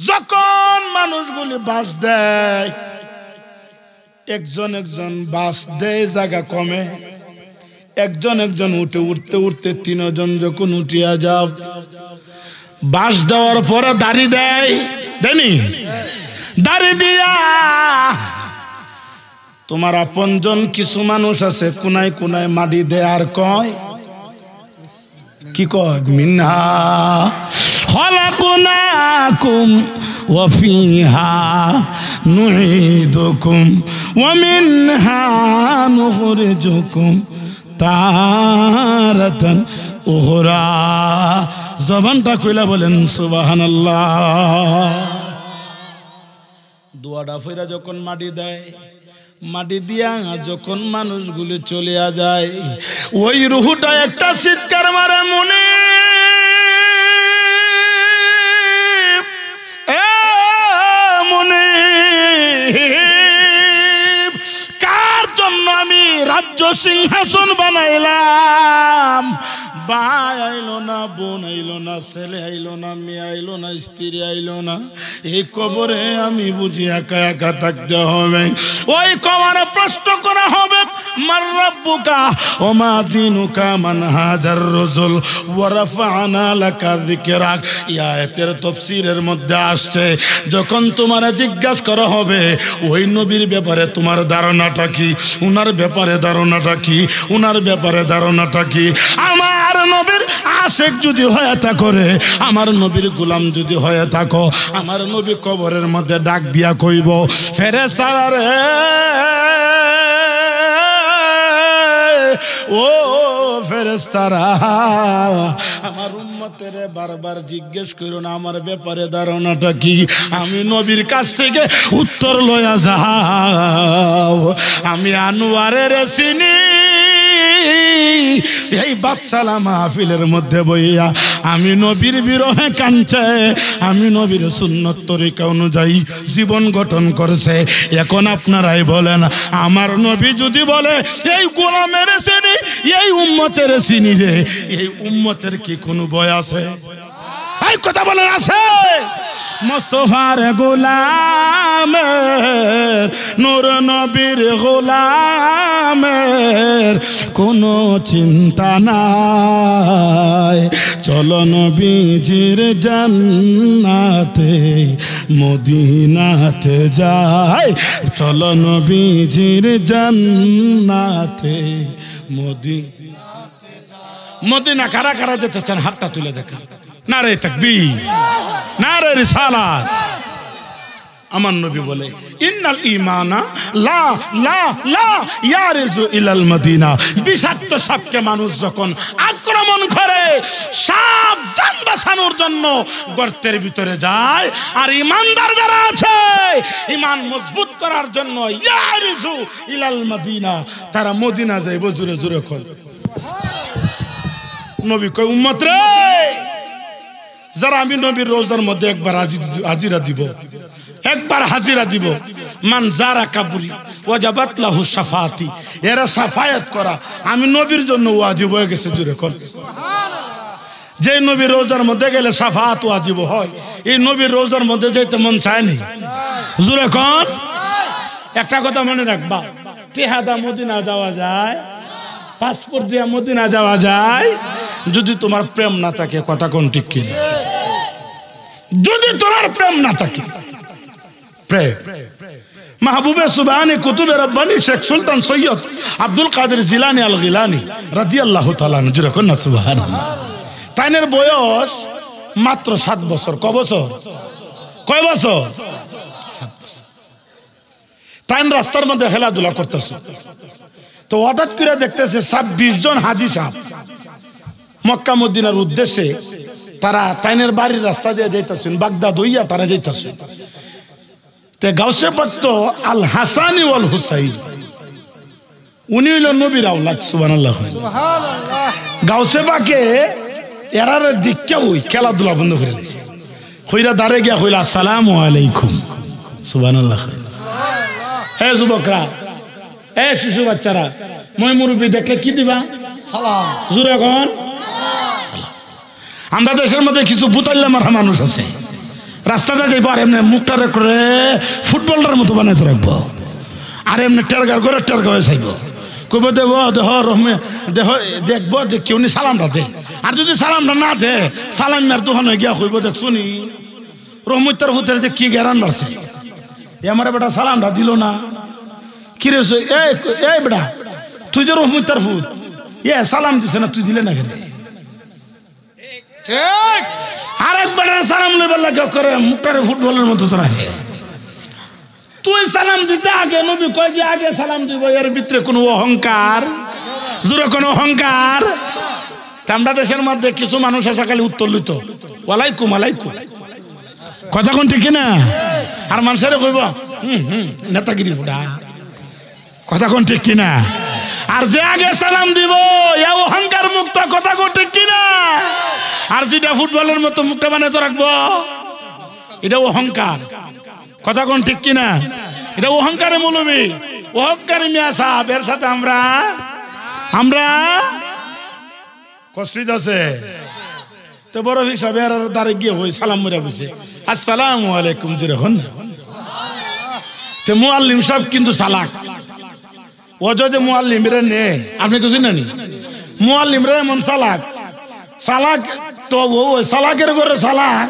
যখন মানুষগুলি বাস দেয়, একজন একজন বাস দেয়, জায়গা কমে, একজন একজন উঠতে উঠতে তিনজন যখন উঠিয়া যাও, বাস দেওয়ার পরে দাড়ি দেয়, দেয়নি? দাড়ি দিয়া তোমার আপনজন কিছু মানুষ আছে কোনায় কোনায় মাটি দেয়, আর কয় কি কয়, মিনহা খলাকনাকুম ওয়া ফিহা নুঈদুকুম ওয়া মিনহা নুখরিজুকুম তারাতান উখরা। জবানটা কইলা বলেন সুবহানাল্লাহ। দোয়াটা ফিরা যখন মাটি দেয়, মাটি দিয়া যখন মানুষগুলি চলিয়া যায়, ওই রুহটা একটা চিৎকার মারে, মনে মনে কার জন্য আমি রাজ্য সিংহাসন বানাইলাম? ভাই আইলো না, বোন আইলো না, ছেলে আইলো না, মেয়ে আইলো না, স্ত্রী আইলো না, এই কবরে আমি বুঝি একা একা থাকতে হবে। ওই কবরে প্রশ্ন করা হবে, মান রাব্বুকা ওয়া মা দীনুকা মান হাজার রাসূল ওয়া রাফা'না লাকা যিকরাক। এই আয়াতের তাফসীরের মধ্যে আসছে, যখন তোমার জিজ্ঞাসা করা হবে ওই নবীর ব্যাপারে তোমার ধারণাটা কি, উনার ব্যাপারে ধারণাটা কি, উনার ব্যাপারে ধারণাটা কি। আমার নবীর আশিক যদি হয়ে থাকো রে, আমার নবীর গোলাম যদি হয়ে থাকো, আমার নবী কবরের মধ্যে ডাক দিয়া কইব, ফেরেশতারা রে, ও ফেরেশতারা, আমার উম্মতের বারবার জিজ্ঞেস করো না আমার ব্যাপারে ধারণাটা কি, আমি নবীর কাছ থেকে উত্তর লয়া যাও। আমি আনোয়ারের চিনি, এই বাদশালা মাহফিলের মধ্যে বইয়া আমি নবীর বিরহে কাঁদছে, আমি নবীর সুন্নত তরিকা অনুযায়ী জীবন গঠন করছে। এখন আপনারাই বলেন, আমার নবী যদি বলে এই গোলামের চিনি, এই উম্মতের চিনি রে, এই উম্মতের কি কোনো ভয় আছে? এই কথা বলেন আছে? মুস্তাফার গোলামের, নূর নবীর গোলামের কোনো চিন্তা নাই, চলো নবীজির জান্নাতে মদিনাতে যাই, চলো নবীজির জান্নাতে মদিনা। কারা কারা যেতে চান হাতটা তুলে দেখা। নারে তাকবীর, নারে রিসালাত। আমার নবী বলে, ইন্নাল ঈমানা লা লা লা ইয়ারিজু ইলাল মদিনা। বিষাক্ত সাপকে মানুষ যখন আক্রমণ করে, সাপ জান বাঁচানোর জন্য গর্তের ভিতরে যায়, আর ইমানদার যারা আছে ইমান মজবুত করার জন্য ইয়ারিজু ইলাল মদিনা, তারা মদিনা যায়। জোরে জোরে কর। নবী কয়, উম্মত রে, যারা আমি নবীর রোজার মধ্যে একবার হাজিরা দিব, একবার হাজিরা দিব, মান যারা কাবুরি ওয়াজাবাত লাহু শাফাআতি, এরা শাফায়াত করা আমি নবীর জন্য ওয়াজিব হয়ে গেছে। জোরে কর। যে নবীর রোজার মধ্যে গেলে শাফাআত ওয়াজিব হয়, এই নবীর রোজার মধ্যে যেতে মন চায়নি। জোরে কর। একটা কথা মনে রাখবা, টেহাদা মদিনা যাওয়া যায়, পাসপোর্ট দিয়া মদিনা যাওয়া যায়, যদি তোমার প্রেম না থাকে। কথা কোন ঠিক কিনা? যদি তোমার প্রেম না থাকে, প্রেম মাহবুবে সুবহানি কুতুবে রব্বানি শেখ সুলতান সৈয়দ আব্দুল কাদের জিলানী আল গিলানী রাদিয়াল্লাহু তাআলা আনহু, যেরকম না সুবহানাল্লাহ। তাইনের বয়স মাত্র 7 বছর। ক বছর? কয় বছর? 7 বছর। তাইন রাস্তার মধ্যে খেলাধুলা করতেছে, তো হঠাৎ করে দেখতেছে 26 জন হাজি সাহেব মক্কা মদিনার উদ্দেশ্যে, তারা তাইনের বাড়ির রাস্তা দিয়ে যাইতেছেন, বাগদাদ হইয়া তারা যাইতেছেন। তে গাউসে পাক তো আল হাসানি ওয়াল হুসাইন, উনি হইল নবীর আওলাদ। সুবহানাল্লাহ। গাউসে পাকে এরার দীক্ষা হই খেলাধুলা বন্ধ করে দিয়েছে। কইরা দাঁড়ে গিয়া কইলা, আসসালামু আলাইকুম। সুবহানাল্লাহ। হে যুবকরা, এ শিশু বাচ্চারা, মই মুরব্বী দেখলে কি দিবা? সালাম। জোরে কোন? আমরা দেশের মধ্যে কিছু বুতাল্লা মারা মানুষ আছে, রাস্তাটা যাইব আর এমনি মুখটা করে ফুটবলটার মতো বানাইতে রাখবো আর এমনি টেরগার করে টেরগা হয়ে চাইব কইব দেব দেহ রহমে দেহ দেখবো যে কেউ নি সালামটা দে আর যদি সালামটা না দে সালাম আর দোকানে গিয়া কইব দেখছো নি রহমতার হুতের যে কি গেরান বাড়ছে আমার বেটা সালামটা দিল না কিরে এই বেটা তুই যে রহমতার হুত সালাম দিছে না তুই দিলে না কেন ঠিক আরেক বেটার সালাম লইবার লাগে করে মুখটারে ফুটবলের মতো তো রাখে তুই সালাম দিতে আগে নবী কয় যে আগে সালাম দিব এর ভিতরে কোনো অহংকার জোরে কোনো অহংকার আমরা দেশের মধ্যে কিছু মানুষ আছে খালি উত্তর লইতো ওয়ালাইকুম আলাইকুম কথা কোন ঠিক না আর মানুষের কইব নেতাগিরি ফুটা কথা কোন ঠিক কিনা আর যে আগে সালাম দিব এ অহংকার মুক্ত কথা কোন ঠিক কিনা আর যেটা ফুটবলের মতো মুখটা বানাতে রাখবো এটা অহংকার কথা কোন ঠিক কিনা এটা অহংকারে মৌলবী অহংকারী মিয়া সাহেব এর সাথে আমরা কষ্ট আছে তো বড় হিসাবে আর দাঁড়িয়ে গিয়ে হই সালাম মরে বসে আসসালামু আলাইকুম জুড়ে হন তো মুআল্লিম সাহেব কিন্তু চালাক ও যদি মুআল্লিম রে নে আপনি কিছু জানি মুআল্লিম রে এমন চালাক তো ও চালাকের ঘরে চালাক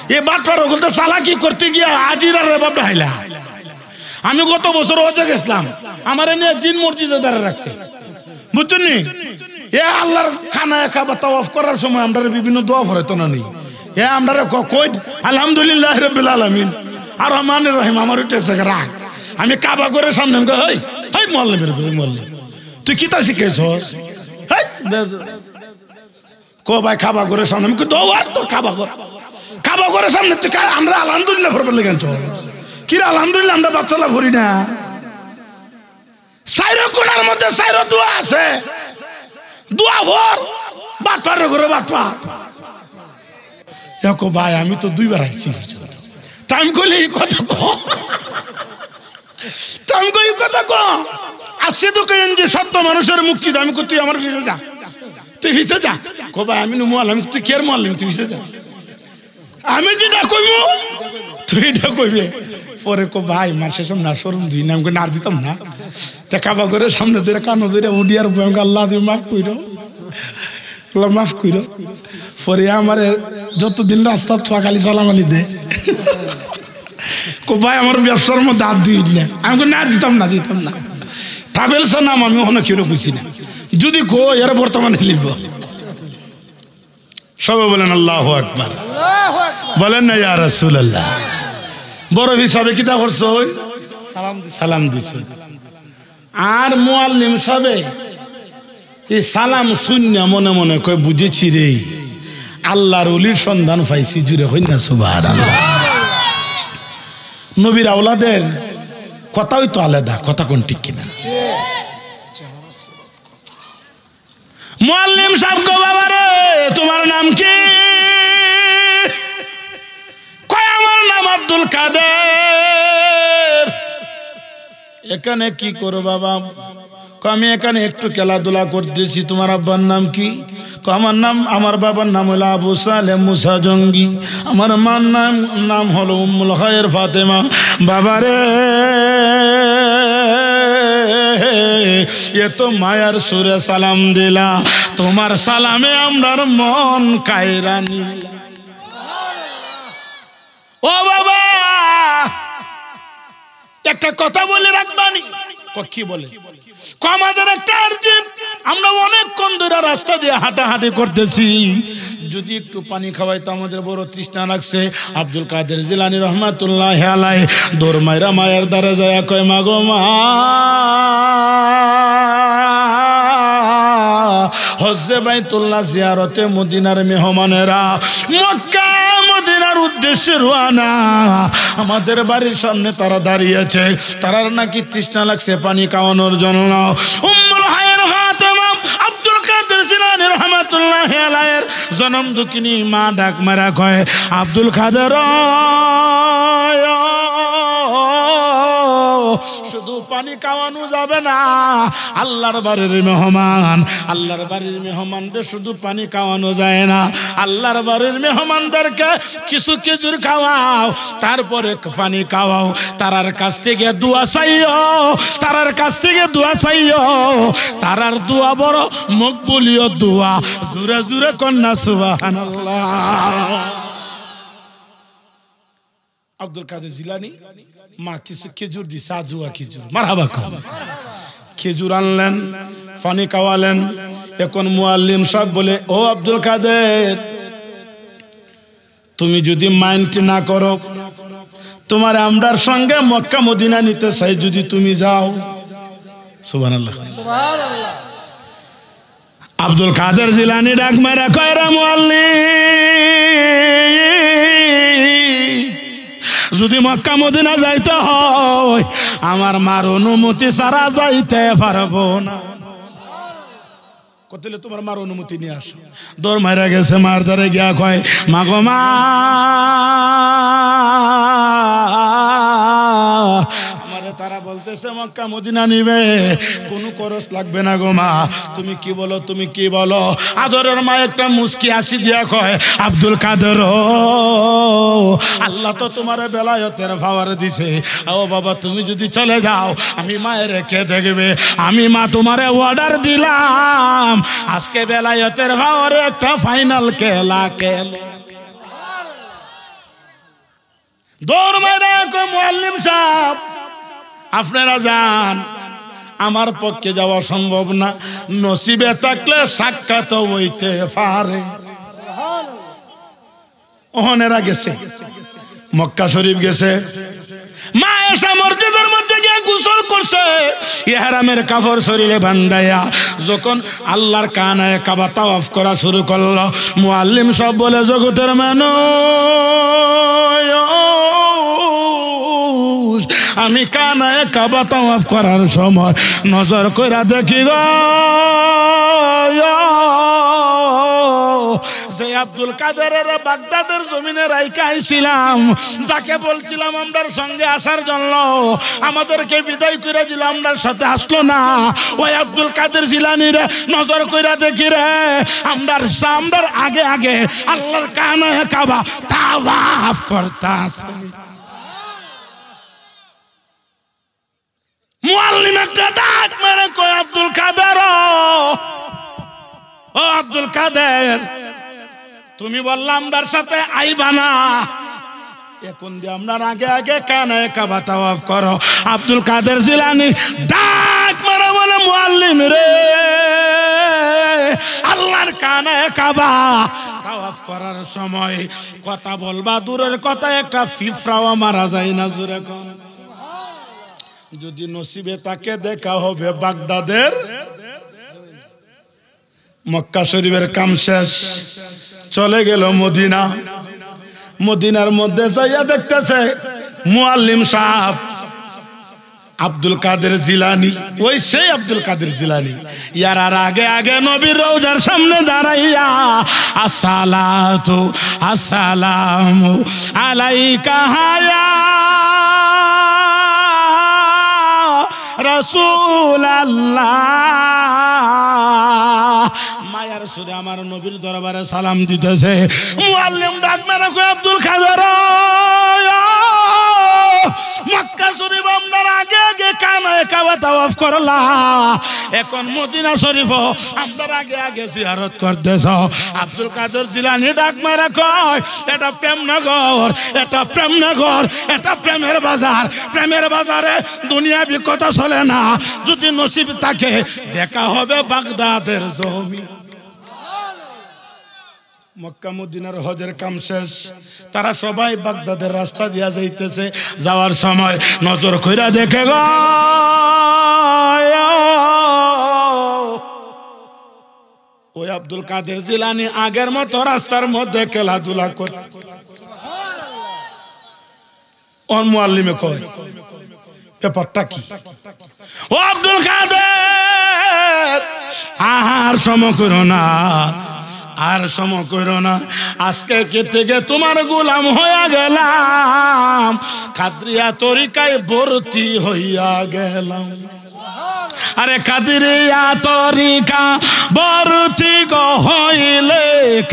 এই বাচ্চার ওগুলো চালাকি করতে গিয়া আজিরা রে বাপ হাইলা আমি গত বছর ওজে গেছিলাম আমার নিয়ে জিন মসজিদে দাঁড়িয়ে রাখছে বুঝছেন নি এ আল্লাহর খানা খাবার তাওয়াফ করার সময় আমরা বিভিন্ন দোয়া ফরাইতো না নি এ আমরা কই আলহামদুলিল্লাহ রাব্বিল আলামিন আর রহমানির রহিম আমার উঠে রাখ আমি কাবা করে সামনে হই হই মুআল্লিমের মুআল্লিম তুই কিতা শিখেছস হই কো ভাই কাবা করে সামনে আমি দোয়া তো কাবা করে সামনে তুই আমরা আলহামদুলিল্লাহ ফরবার লাগেন তো কি আলহামদুলিল্লাহ আমরা বাচ্চালা ভরি না সাইরো কোণার মধ্যে সাইরো দোয়া আছে দোয়া ভর বাটপার করে বাটপা দেখো ভাই আমি তো দুইবার আইছি তা আমি কইলে এই কথা আসছে তো কেন যে সত্য মানুষের মুক্তি আমি তুই আমার ভিসে যা তুই ভিসে যা কো ভাই আমি মুআল্লিম তুই কের মুআল্লিম তুই ভিসে যা আমি যেটা কইবো তুই এটা কইবে পরে কো ভাই মানুষের সামনে না শরম দিই না আমাকে না দিতাম না তা কাবা করে সামনে ধরে কানো ধরে উডিয়ার ভয়ঙ্কর আল্লাহ তুমি মাফ কইরো আল্লাহ মাফ কইরো পরে আমার যতদিন রাস্তা ছোয়াখালি সালামালি দে কো ভাই আমার ব্যবসার মধ্যে হাত দিই না আমাকে না দিতাম না ট্রাভেলসের নাম আমি ওখানে কেউ বুঝছি না যদি কো এর বর্তমানে লিখব সবাই বলেন আল্লাহু আকবার বলেন না ইয়া রাসূলুল্লাহ বড় হিসাবে কিতা করছো সালাম দিছো আর মুআল্লিম সাহেব এই সালাম শূন্য মনে মনে কই বুঝেছি রে আল্লাহর ওলির সন্ধান পাইছি জুড়ে হই না সুবহানাল্লাহ নবীর আওলাদের কথাই তো আলাদা কথা কোন ঠিক কিনা মুআল্লিম সাহেব গো বাবা রে তোমার নাম কি কয় আমার নাম আব্দুল কাদের এখানে কি করো বাবা আমি এখানে একটু খেলাধুলা করতেছি তোমার আব্বার নাম কি আমার বাবার নাম হলো আবু সালেম মুসা জঙ্গি আমার মার নাম হলো উম্মুল খায়ের ফাতেমা বাবারে এ তো মায়ার সুরে সালাম দিলা তোমার সালামে আমরার মন কায়রা নিলা ও বাবা একটা কথা বলে রাখবানি কি বলে আমাদের একটা আরজিব আমরা অনেকক্ষণ ধরে রাস্তা দিয়ে হাঁটাহাঁটি করতেছি যদি একটু পানি খাওয়াই তো আমাদের বড় তৃষ্ণা লাগছে আব্দুল কাদের জিলানী রহমাতুল্লাহ আলাইহি দৌড় মাইরা মায়ের দ্বারে যায় কয় মা গো মা হজ্জে বাইতুল্লাহ জিয়ারতে মদিনার মেহমানেরা মক্কা মদিনার উদ্দেশ্যে রওনা আমাদের বাড়ির সামনে তারা দাঁড়িয়েছে তারা নাকি তৃষ্ণা লাগছে পানি খাওয়ানোর জন্য উম্মুল হায়ের ফাতেমা আব্দুল কাদের জিলানী রহমাতুল্লাহ আলাইহির জনম দুঃখিনী মা ডাক মারা কয় আব্দুল কাদের শুধু পানি খাওয়ানো যাবে না। আল্লাহর বাড়ির মেহমান, আল্লাহর বাড়ির মেহমানদের শুধু পানি খাওয়ানো যায় না, আল্লাহর বাড়ির মেহমানদেরকে কিছু খেজুর খাওয়াও, তারপরে পানি খাওয়াও, তারার কাছ থেকে দোয়া চাইও, তারার কাছ থেকে দোয়া চাইও। তারার দোয়া বড় মকবুলীয় দোয়া। জোরে জোরে কন্যা সুবহানাল্লাহ। আব্দুল কাদের জিলানী মা কিছু খেজুর দিছে, আজুয়া খেজুর, মারহাবা খাও। খেজুর আনলেন, পানি খাওয়ালেন। এখন মুআল্লিম সাহেব বলে, ও আব্দুল কাদের, তুমি যদি মাইন্ড না করো, তোমার আমরার সঙ্গে মক্কা মদিনা নিতে চাই, যদি তুমি যাও। সুবহানাল্লাহ। আব্দুল কাদের জিলানী ডাক মেরা কয়, রে মুআল্লিম, যদি মক্কা মদিনা যাইতে হয় আমার মার অনুমতি ছাড়া যাইতে পারবো না। কতলে তোমার মার অনুমতি নিয়ে আসো। দৌড় মারা গেছে, মার ধারে গিয়া কয়, মা গো মা, তারা বলতেছে মক্কা মদিনা নিবে, কোনো খরচ লাগবে না গো মা, তুমি কি বলো, তুমি কি বলো। আদরের মা একটা মুস্কি হাসি দিয়া কয়, আব্দুল কাদের, আল্লাহ তো তোমার বেলায়েতের পাওয়ার দিছে। ও বাবা, তুমি যদি চলে যাও আমি মায়ের রেখে দেখবে। আমি মা তোমারে অর্ডার দিলাম, আজকে বেলায়েতের পাওয়ারে একটা ফাইনাল খেলা খেল। দৌড় মাইরা কয়, মুআল্লিম সাহেব আপনারা যান, আমার পক্ষে যাওয়া সম্ভব না, নসিবে থাকলে সাক্ষাৎ হইতে পারে। ওহনেরা গেছে, মক্কা শরীফ গেছে, মা এসা মসজিদের মধ্যে গিয়ে গোসল করছে, ইহরামের কাপড় শরীরে বান্ধাইয়া যখন আল্লাহর কানায়ে কাবা তাওয়াফ করা শুরু করলো, মুআল্লিম সব বলে, জগতের মানুষ, আমি কানায়ে কাবা তাওয়াফ করার সময় নজর কইরা দেখি গো, যে আব্দুল কাদেরের বাগদাদের জমিনে রাইখা আইছিলাম, যাকে বলছিলাম আমরার সঙ্গে আসার জন্য, আমাদেরকে বিদায় করে দিল, আমরার সাথে আসলো না, ওই আব্দুল কাদের জিলানীর নজর কইরা দেখি রে, আমরার আগে আগে আল্লাহর কানায়ে কাবা তাওয়াফ করতাছে। মুআল্লিম একটা ডাক মেরে কয়, আব্দুল কাদের, ও আব্দুল কাদের, তুমি বললাম আমরার সাথে আইবা না, এখন যে আপনার আগে আগে কানায়ে কাবা তাওয়াফ করো। আব্দুল কাদের জিলানী ডাক মেরে বলে, মুআল্লিম রে, আল্লাহর কানায়ে কাবা তাওয়াফ করার সময় কথা বলবা দূরের কথা, একটা ফিফরাও মারা যায় না। জোরে কোন, যদি নসিবে তাকে দেখা হবে বাগদাদের। মক্কা শরীফের কাম শেষ, চলে গেল মদিনা। মদিনার মধ্যে যাইয়া দেখতেছে মুআল্লিম সাহেব আব্দুল কাদের জিলানী, ওই সেই আব্দুল কাদের জিলানী, ইয়ার আর আগে আগে নবীর রওজার সামনে দাঁড়াইয়া, আসসালাতু আসসালামু আলাইকা ইয়া রাসূলুল্লাহ, মায়ার সুরে আমার নবীর দরবারে সালাম দিতেছে। মুআল্লিম ডাক মেরে কয়, আব্দুল কাদের, মক্কা শরীফ আপনার আগে আগে কানায়ে কাবা তাওয়াফ করলা, এখন মদিনা শরীফ আপনার আগে আগে জিয়ারত করতেছ। আব্দুল কাদের জিলানী ডাক মেরে কয়, এটা প্রেমনগর, এটা প্রেমনগর, এটা প্রেমের বাজার, প্রেমের বাজারে দুনিয়াবি কথা চলে না, যদি নসিব থাকে দেখা হবে বাগদাদের জমি। মক্কা মদিনার হজের কাম শেষ, তারা সবাই বাগদাদের রাস্তা দিয়া যাইতেছে। যাওয়ার সময় নজর কইরা দেখে গো, ওই আব্দুল কাদের জিলানী আগের মতো রাস্তার মধ্যে খেলাধুলা করে। ওর মুআল্লিমে কয়, ব্যাপারটা কি? ও আব্দুল কাদের, আর সময় করো না, আর সময় করো না, আজকে থেকে তোমার গোলাম হয়ে গেলাম, কাদরিয়া তরিকায় ভর্তি হইয়া গেলাম। আরে কাদরিয়া তরিকা ভর্তি গো হইলে,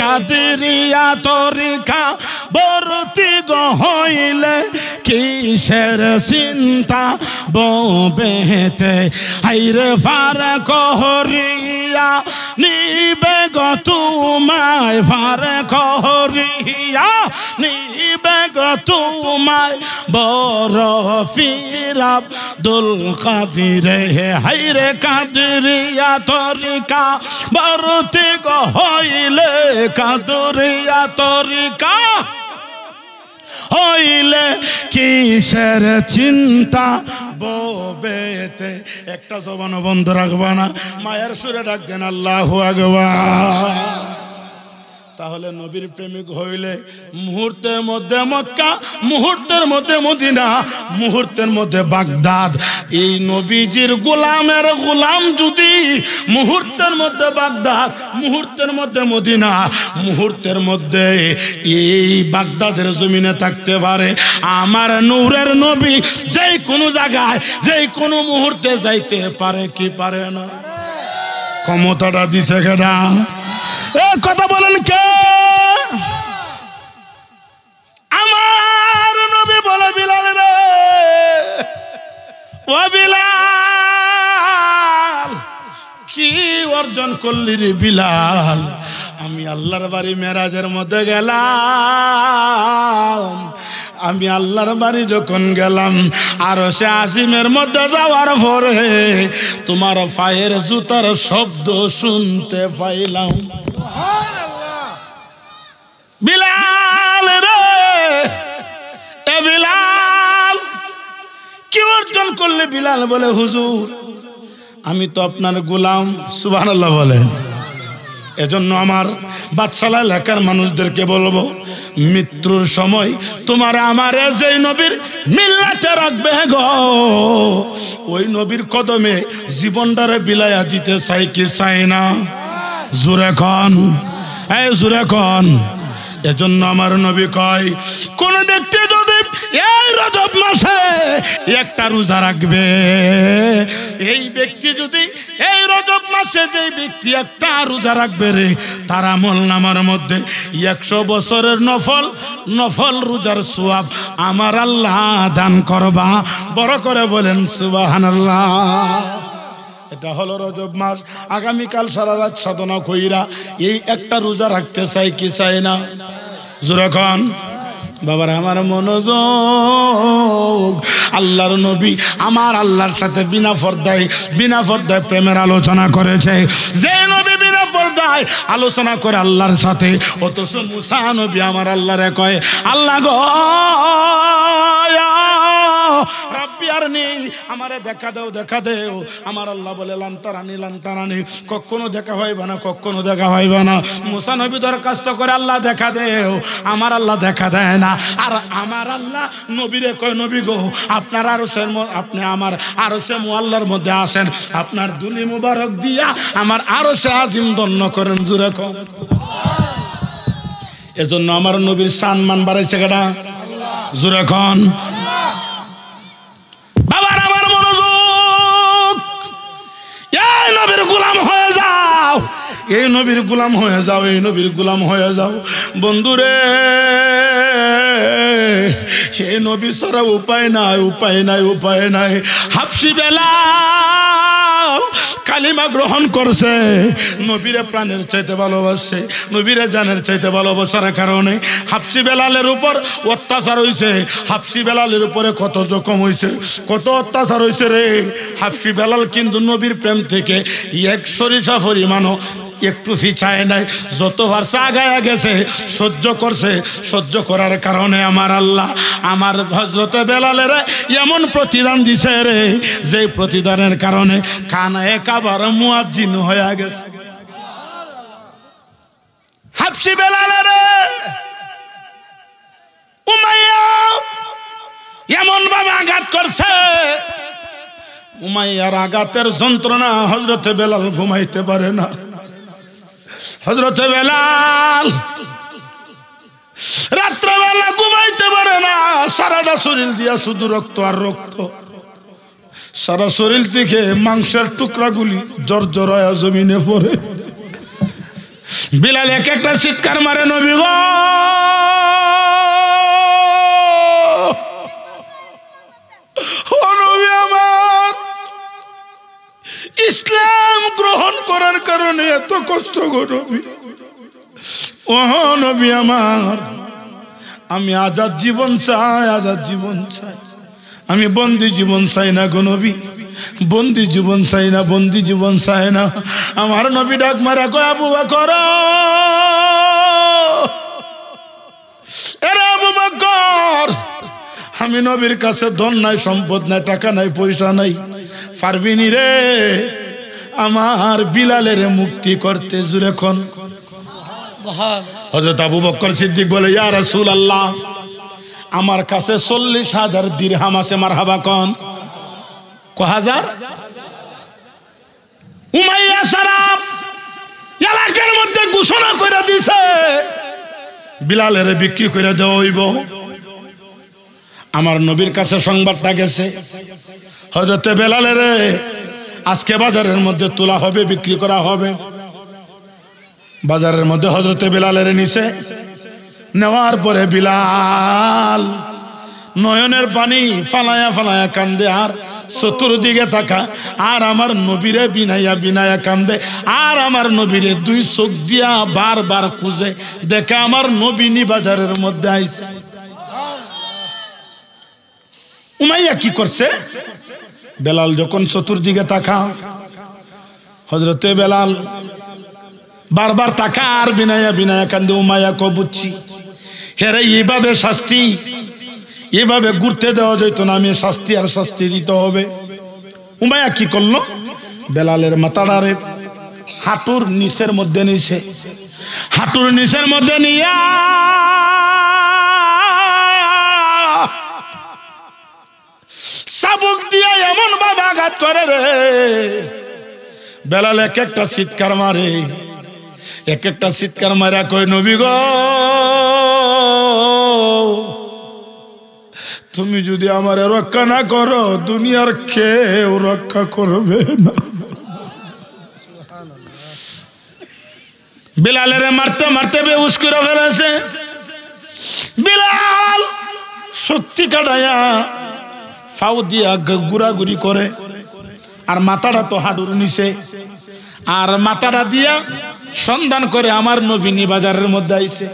কাদরিয়া তরিকা ভর্তি গো হইলে কিসের চিন্তা ববেতে আইরে ফার কহরিয়া নিবে গো তোমায়, ফার কহরিয়া নিবে গো তোমায় বড় পীর আব্দুল কাদির হাইরে কাদরিয়া তরিকা ভর্তি গো হইলে, কাদরিয়া তরিকা হইলে কিসের চিন্তা ববেতে। একটা জবান বন্ধ রাখবা না, মায়ের সুরে ডাক দেন আল্লাহু আকবার। তাহলে নবীর প্রেমিক হইলে মুহূর্তের মধ্যে মক্কা, মুহূর্তের মধ্যে মদিনা, মুহূর্তের মধ্যে বাগদাদ। এই নবীজির গোলামের গোলাম যদি মুহূর্তের মধ্যে বাগদাদ, মুহূর্তের মধ্যে মদিনা, মুহূর্তের মধ্যে এই বাগদাদের জমিনে থাকতে পারে, আমার নূরের নবী যেই কোনো জায়গায় যেই কোনো মুহূর্তে যাইতে পারে কি পারে না? ক্ষমতাটা দিছে কেনা? কথা বলেন কে? আমার নবী বলে বিলাল রে, ও বিলাল কি অর্জন করলি রে বিলাল? আমি আল্লাহর বাড়ি মেরাজের মধ্যে গেলাম, আমি আল্লাহর বাড়ি যখন গেলাম আরশে আজিমের মধ্যে যাওয়ার পরে তোমার পায়ের জুতার শব্দ শুনতে পাইলাম। বিলাল রে, এ বিলাল কি অর্জন করলে? বিলাল বলে হুজুর আমি তো আপনার গোলাম। সুবহানাল্লাহ বলেন। এজন্য আমার বাদশাহ এলাকার মানুষদেরকে বলবো, মৃত্যুর সময় তোমার আমার যেই নবীর মিল্লাতে রাখবে গো, ওই নবীর কদমে জীবনটারে বিলাইয়া দিতে চাই কি চাই না? জোরে কন, এই জোরে কন। এজন্য আমার নবী কয়, কোন ব্যক্তি যদি এই রজব মাসে একটা রোজা রাখবে, এই ব্যক্তি যদি এই রজব মাসে যেই ব্যক্তি একটা রোজা রাখবে রে, তার আমলনামার মধ্যে 100 বছরের নফল রোজার সওয়াব আমার আল্লাহ দান করবা। বড় করে বলেন সুবহানাল্লাহ। এটা হলো রজব মাস। আগামীকাল সারা রাত সাধনা কইরা এই একটা রোজা রাখতে চাই কি চাই না? জোরে কন। বাবার আমার মনোযোগ। আল্লাহর নবী আমার আল্লাহর সাথে বিনা পর্দায় প্রেমের আলোচনা করেছে। যে নবী বিনা পর্দায় আলোচনা করে আল্লাহর সাথে, অথচ মুসা নবী আমার আল্লাহরে কয়, আল্লাহ গো রাব্বি আরনি, আমারে দেখা দাও দেখা দেও। আমার আল্লাহ বলে লান্তারানি, কখনো দেখা হইবে না, কখনো দেখা হইবে না। মুসা নবী দরখাস্ত করে আল্লাহ দেখা দেও, আমার আল্লাহ দেখা দেয় না। আর আমার আল্লাহ নবীরে কয়, নবী গো আপনার আরশের আপনি আমার আরশে মুআল্লার মধ্যে আসেন, আপনার দুলি মুবারক দিয়া আমার আরশে আজিম ধন্য করেন। জোরে কর। এজন্য আমার নবীর সম্মান বাড়াইছে কেডা? জোরে কন। বাবার আমার মনোযোগ। এই নবীর গোলাম হয়ে যাও, এই নবীর গোলাম হয়ে যাও, এই নবীর গোলাম হয়ে যাও বন্ধুরে। এই নবী ছাড়া উপায় নাই, উপায় নাই, উপায় নাই। হাবশী বেলাল কালিমা গ্রহণ করছে, নবীরে প্রাণের চাইতে ভালোবাসছে, নবীরে জানের চাইতে ভালোবাসার কারণে হাবশী বেলালের উপর অত্যাচার হয়েছে। হাবশী বেলালের উপরে কত জখম হয়েছে, কত অত্যাচার হয়েছে রে। হাবশী বেলাল কিন্তু নবীর প্রেম থেকে এক সরিষা পরিমাণও একটু ফিচায় নাই। যত ভাষা আগায়া গেছে সহ্য করছে। সহ্য করার কারণে আমার আল্লাহ আমার হযরতে বেলালের এমন প্রতিদান দিছে রে, যে প্রতিদানের কারণে কানা একাবার মুয়াজ্জিন হয়ে গেছে। হাবশী বেলালের উমাইয়া এমন ভাবে আঘাত করছে, উমাইয়ার আঘাতের যন্ত্রণা হযরতে বেলাল ঘুমাইতে পারে না। হযরতে বেলাল রাত্রেবেলা ঘুমাইতে পারে না, সারাটা শরীর দিয়া শুধু রক্ত আর রক্ত, সারা শরীর থেকে মাংসের টুকরাগুলি জর্জর হয়ে জমিনে পড়ে। বিলাল এক একটা চিৎকার মারে, নবী গো, ও নবী আমার, ইসলাম গ্রহণ করার কারণে এত কষ্ট গো নবী, ও নবী আমার, আমি আজাদ জীবন চাই, আজাদ জীবন চাই, আমি বন্দি জীবন চাই না গো নবী, বন্দি জীবন চাই না, বন্দি জীবন চাই না। আমার নবী ডাক মারা কয়, আবু বকর, এরে আবু বকর, আমি নবীর কাছে ধন নাই, সম্পদ নাই, টাকা নাই, পয়সা নাই, পারবি নি রে আমার বিলালের মুক্তি করতে? জুরে কোন হযরত আবু বকর সিদ্দিক বলে, ইয়া রাসূলুল্লাহ, আমার কাছে 40,000 দিরহাম আছে। মারহাবা কোন হাজার? উমাইয়া সারাব এলাকার মধ্যে ঘোষণা করে দিছে, বিলালের বিক্রি করে দেওয়া হইব। আমার নবীর কাছে সংবাদটা গেছে, হযরত বেলালের আজকে বাজারের মধ্যে তোলা হবে, বিক্রি করা হবে। বাজারের মধ্যে হযরত বেলালের নিচে নেওয়ার পরে বিলাল নয়নের পানি ফালায়া ফালায়া কান্দে, আর চতুর্দিকে থাকা, আর আমার নবীরে বিনাইয়া বিনাইয়া কান্দে, আর আমার নবীরে দুই চোখ দিয়া বারবার খুঁজে দেখে আমার নবী নি বাজারের মধ্যে আইছে। উমাইয়া কি করছে? বেলাল যখন চতুর্দিকে তাকা, হযরতে বেলাল বারবার তাকা আর বিনাইয়া বিনাইয়া কান্দে। উমাইয়া কো, বুঝছি, হেরে এইভাবে শাস্তি, এভাবে ঘুরতে দেওয়া যেত না, আমি শাস্তি আর শাস্তি দিতে হবে। উমাইয়া কি করলো? বেলালের মাথাটারে হাঁটুর নিচের মধ্যে নিছে, হাঁটুর নিচের মধ্যে নিয়া চাবুক দিয়া এমন ভাবে আঘাত করে রে, বেলাল এক একটা চিৎকার মারে, এক একটা চিৎকার মারা কয়, নবী গো, তুমি যদি আমার রক্ষা না করো, দুনিয়ার কেউ রক্ষা করবে না। বিলালের মারতে মারতে বেহুশ করে ফেলেছে। বিলাল শক্তি কাটাইয়া ফাউ দিয়া ঘুরাঘুরি করে, আর মাথাটা তো হাঁটুর নিচে, আর মাথাটা দিয়া সন্ধান করে আমার নবী বাজারের মধ্যে আইছে।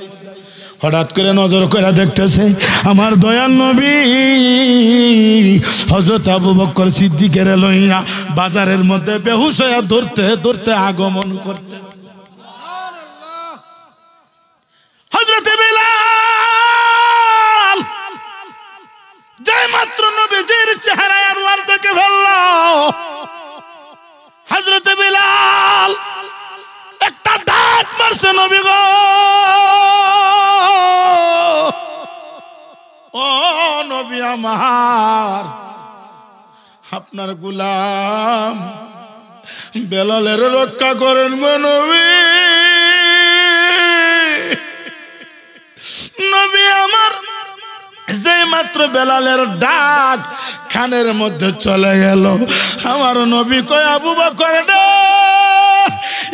হঠাৎ করে নজর করে দেখতেছে আমার দয়াল নবী হযরত আবু বকর সিদ্দিকের লইয়া বাজারের মধ্যে বেহুশ হয়ে ধরতে ধরতে আগমন করতে। হযরত বিলাল যে মাত্র নবীজির চেহারা আনোয়ার দেখে ফেলল, হযরত বিলাল একটা ডাক মারছে, নবী গো, ও নবী আমার, আপনার গোলাম বেলালের রক্ষা করেন গো নবী। নবী আমার যে মাত্র বেলালের ডাক কানের মধ্যে চলে গেল, আমার নবী কয়, আবু বকর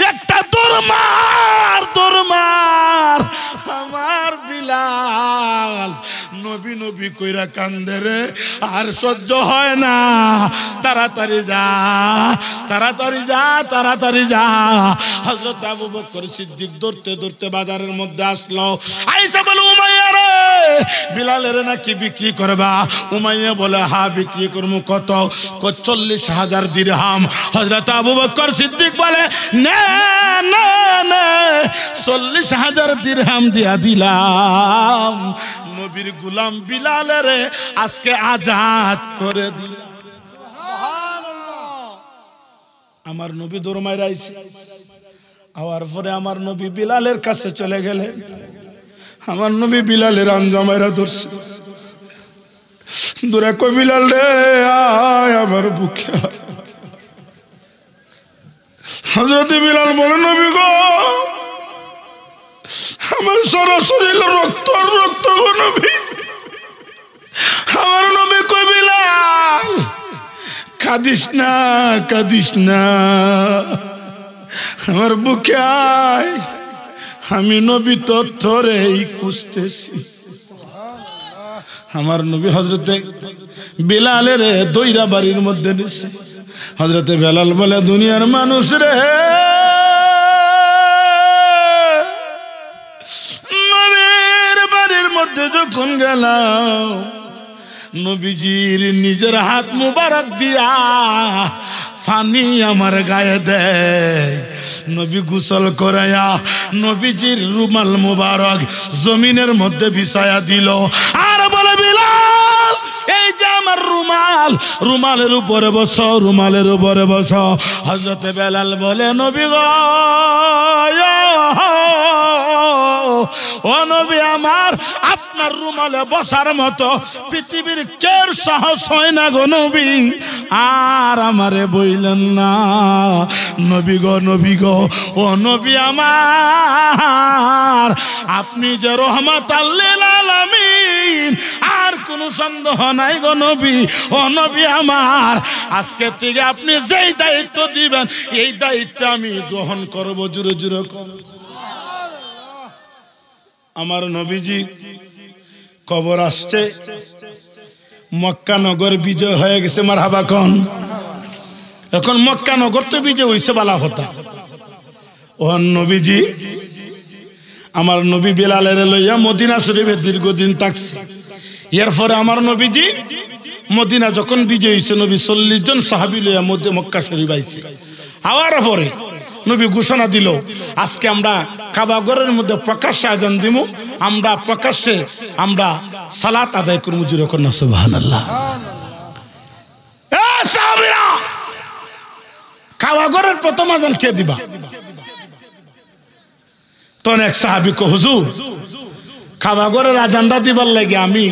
একটা দরমার দরমার, আমার বিলাল নবী নবী কইরা কান্দে রে, আর সহ্য হয় না, তাড়াতাড়ি যা, তাড়াতাড়ি যা, তাড়াতাড়ি যা। হযরত আবু বকর সিদ্দিক ধরতে ধরতে বাজারের মধ্যে আসলো, আয়েশা বলে, উমাইয়া রে, বিলালের নাকি বিক্রি করবা? উমাইয়া বলে, হ্যাঁ বিক্রি করবো। কত? 40,000 দিরহাম। হযরত আবু বকর সিদ্দিক বলে, না না না, 40,000 দিরহাম দিয়া দিলাম, নবীর গোলাম বিলালের আজকে আজাদ করে দিল। আমার নবী দরমায় আইছে, আওয়ার পরে আমার নবী বিলালের কাছে চলে গেলে, আমার নবী বিলালের আঞ্জামাইরা ধরছে, দূরে কই, বিলাল রে আয় আমার বুকে। হযরত বিলাল বলে, নবী গো, আমার সরাসরি রক্ত রক্ত গো নবী। আমার নবী কই বিলাল কাঁদিস না কাঁদিস না, আমার বুকে আয়, আমি নবী তোর ধরেই খুঁজতেছি। আমার নবী হযরতে বিলালের দইরা বাড়ির মধ্যে নিছে। হযরতে বেলাল বলে দুনিয়ার মানুষ রে, নবীর বাড়ির মধ্যে যখন গেলাম নবীজির নিজের হাত মুবারক দিয়া পানি আমার গায়ে দেয়, নবী গোসল করায়া নবীজির রুমাল মুবারক জমিনের মধ্যে বিছায়া দিল আর বলে বিলাল এই যে আমার রুমাল, রুমালের উপরে বসো, রুমালের উপরে বসো। হযরতে বেলাল বলে নবী গো, ও নবী আমার, আপনার রুমালে বসার মতো পৃথিবীর কেউ সাহস হয় না গো নবী, আর আমারে বইলেন না। নবী গো, নবী গো, ও নবী আমার, আপনি যে রহমাতাল লিল আলামিন, আর কোনো সন্দেহ নাই গো নবী। ও নবী আমার, আজকে থেকে আপনি যেই দায়িত্ব দিবেন এই দায়িত্ব আমি গ্রহণ করব। জোরে জোরে আমার নবীজি কবর আসছে, মক্কা নগর বিজয় হয়ে গেছে। মারহাবা কোন, এখন মক্কা নগর তো বিজয় হইছে বালা কথা। ও নবীজি, আমার নবী বিলালের লইয়া মদিনা শরীফে দীর্ঘদিন থাকছে। এরপরে আমার নবীজি মদিনা যখন বিজয় হয়েছে, নবী 40 জন সাহাবী লইয়া মধ্যে মক্কা শরীফ আইছে। আওয়ার পরে নবী ঘোষণা দিল, আজকে আমরা কাবা ঘরের মধ্যে প্রকাশ্যে আযান দিব, আমরা প্রকাশ্যে আমরা সালাত আদায় করব। জোরে কর না সুবহানাল্লাহ। এ সাহাবীরা, কাবা ঘরের প্রথম আযান কে দিবা? তখন এক সাহাবী কো, হুজুর কাবা ঘরের আযানটা দিবার লাগে আমি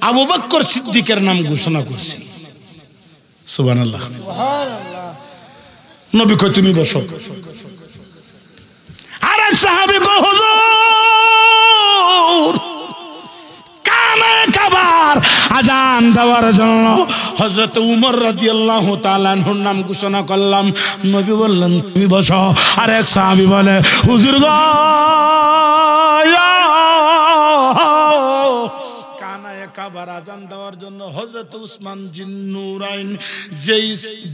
আবু বকর সিদ্দিকের নাম ঘোষণা করছি। সুবহানাল্লাহ। নবী কই তুমি বসো। আর এক সাহাবী কো, হুজুর কানে কাবার আযান দেওয়ার জন্য হযরত উমর রাদিয়াল্লাহু তাআলা আনহুর নাম ঘোষণা করলাম। নবী বললেন তুমি বসো। আর এক সাহাবী বলে, হুজুর গো, কাবার আযান দেওয়ার জন্য হযরত উসমান জিন্নুরাইন,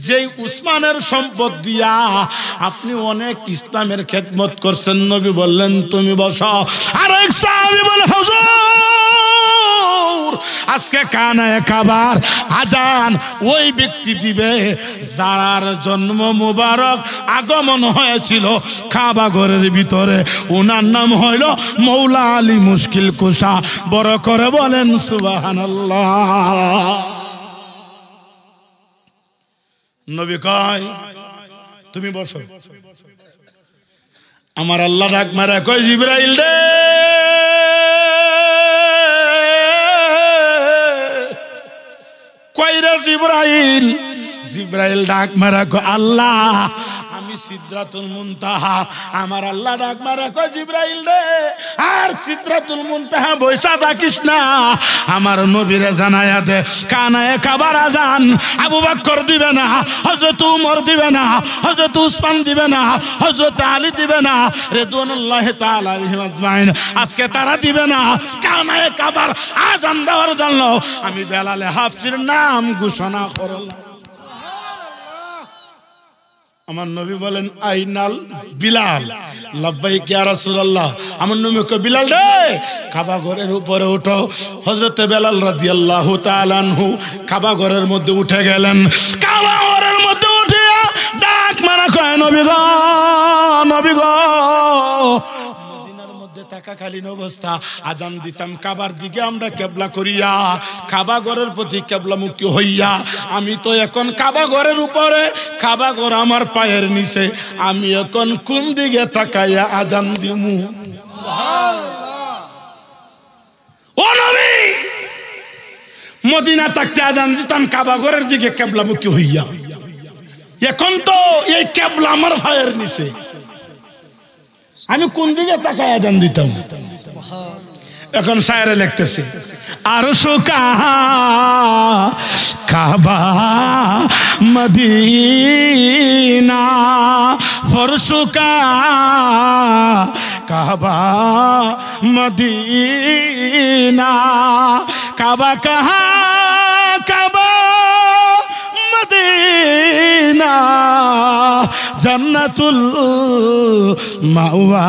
যেই উসমানের সম্পদ দিয়া আপনি অনেক ইসলামের খেদমত করছেন, নবী বললেন তুমি বসো। আর এক সাহাবী বলে, হুজুর আজকে কানায়ে কাবার আযান ওই ব্যক্তি দিবে যার জন্ম মুবারক আগমন হয়েছিল কাবা ঘরের ভিতরে, ওনার নাম হইল মৌলা আলী মুশকিল কুশা। বড় করে বলেন সুবহানাল্লাহ। নবী কয় তুমি বসো। আমার আল্লাহ ডাক মারা কয়, জিবরাইল রে, কইরা জিবরাইল। জিবরাইল ডাক মারা কয়, আল্লাহ আমি সিদরাতুল মুনতাহা। আমার আল্লাহ ডাক মারা কয়, জিবরাইল রে, আর সিদরাতুল মুনতাহা বইসা থাকিস না, আমার নবীরে জানায়া দে কানায়ে কাবার আযান আবু বকর দিবে না, হযরত উমর দিবে না, হযরত উসমান দিবে না, হযরত আলী দিবে না, রিদওয়ানুল্লাহি তাআলা আলাইহিম আজমাইন, আজকে তারা দিবে না। কানায়ে কাবার আযান দেওয়ার জন্য আমি বেলালে হাফসির নাম ঘোষণা করলাম। আমার নবী বলেন, আইনাল বিলাল? লাব্বাইক ইয়া রাসূলুল্লাহ। আমার নবী কয়, বিলাল রে, কাবা ঘরের উপরে উঠো। হযরতে বেলাল রাদিয়াল্লাহু তাআলা আনহু কাবা ঘরের মধ্যে উঠে গেলেন। কাবা ঘরের মধ্যে উঠিয়া ডাক মারা কয়, নবী গো, নবী গো। মদিনার মধ্যে থাকাকালীন অবস্থা আযান দিতাম কাবার দিকে আমরা কিবলা করিয়া, কাবা ঘরের প্রতি কিবলামুখী হইয়া। আমি তো এখন কাবা ঘরের উপরে, কাবা ঘর আমার পায়ের নিচে, আমি এখন কোন দিকে তাকাইয়া আযান দিমু? ও নবী, মদিনা থাকতে আযান দিতাম কাবা ঘরের দিকে কিবলামুখী হইয়া, এখন তো এই কিবলা আমার পায়ের নিচে। আমি কোন দিকে তাকায় আজান দিতাম। এখন শায়রে লিখতেছে আরশো কাবা মদিনা ফরশো কাবা মদিনা কাবা কাহা কাবা মদিনা জান্নাতুল মাওয়া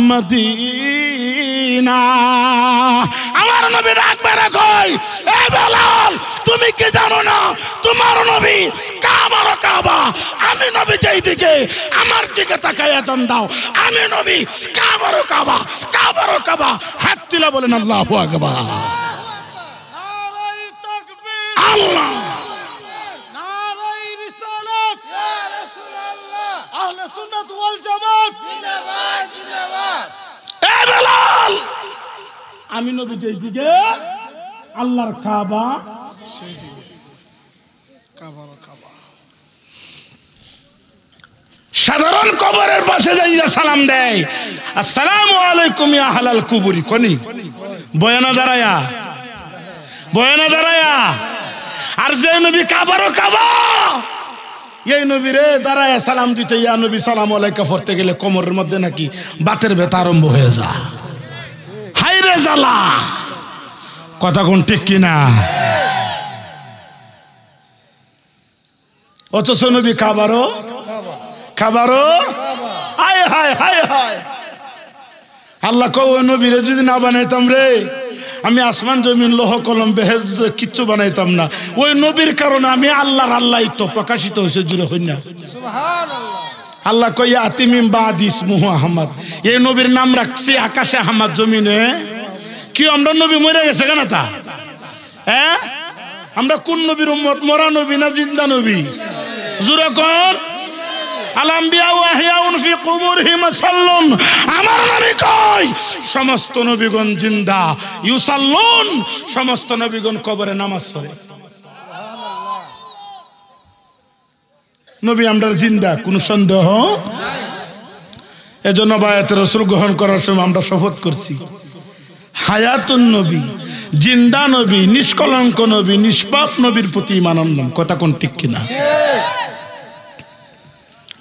মদিনা। আমার নবী রাখবে না কই এ বেলাল তুমি কি জানো না তোমার নবী কাবার কাবা। আমি নবী যেই দিকে আমার দিকে তাকায় আজান দাও। আমি নবী কাবার কাবা কাবার কাবা। হাত তুলে বলেন আল্লাহু আকবার। নারায়ে তাকবীর আল্লাহ নারায়ে রিসালাত ইয়া রাসূলুল্লাহ আহলে সুন্নাত ওয়াল জামাত জিন্দাবাদ জিন্দাবাদ। এ বেলাল আমি নবী যেই দিকে আল্লাহর কাবা সেই দিকে কাবার কাবা। সাধারণ কবরের পাশে যাইয়া সালাম দেয় আসসালামু আলাইকুম ইয়া আহলাল কুবুরি কোনি বয়ানা দাঁড়ায়া বয়ানা দাঁড়ায়া। আর যে নবী কাবার কাবা এই নবী রে দাঁড়ায়া সালাম দিতে ইয়া নবী সালাম আলাইকা পড়তে গেলে কোমরের মধ্যে নাকি বাতের ব্যথা আরম্ভ হয়ে যায়। হায়রে জ্বালা। কথা কোন ঠিক কিনা? অথচ নবী কাবারও কাবারও হায় হায় হায় হায়। আল্লাহ কও নবীরে যদি না বানাইতাম রে আমি আসমান জমিন লোহ কলম বেহেশত কিচ্ছু বানাইতাম না। ওই নবীর কারণে আমি আল্লাহর আল্লাহ তো প্রকাশিত হয়েছে জুড়ে হই না। আল্লাহ কই আতিমিম বাদি ইসমুহু আহমদ। এই নবীর নাম রাখছি আকাশে আহমদ জমিনে। কি আমরা নবী মরে গেছে কেন তা? হ্যাঁ আমরা কোন নবীর উম্মত? মরা নবী না জিন্দা নবী? জোরে কর। আল আম্বিয়া ওয়া আহইয়াউন ফি কুবুরিহিম সাল্লুন। আমার নবী কই সমস্ত নবীগণ জিন্দা ইউসাল্লুন। সমস্ত নবীগণ কবরে নামাজ পড়ে। নবী আমরা জিন্দা কোনো সন্দেহ নাই। এজন্য বায়াতে রাসূল গ্রহণ করার সময় আমরা শপথ করছি হায়াতুন নবী জিন্দা নবী নিষ্কলঙ্ক নবী নিষ্পাপ নবীর প্রতি ঈমান আনলাম। কথা কোন ঠিক কিনা?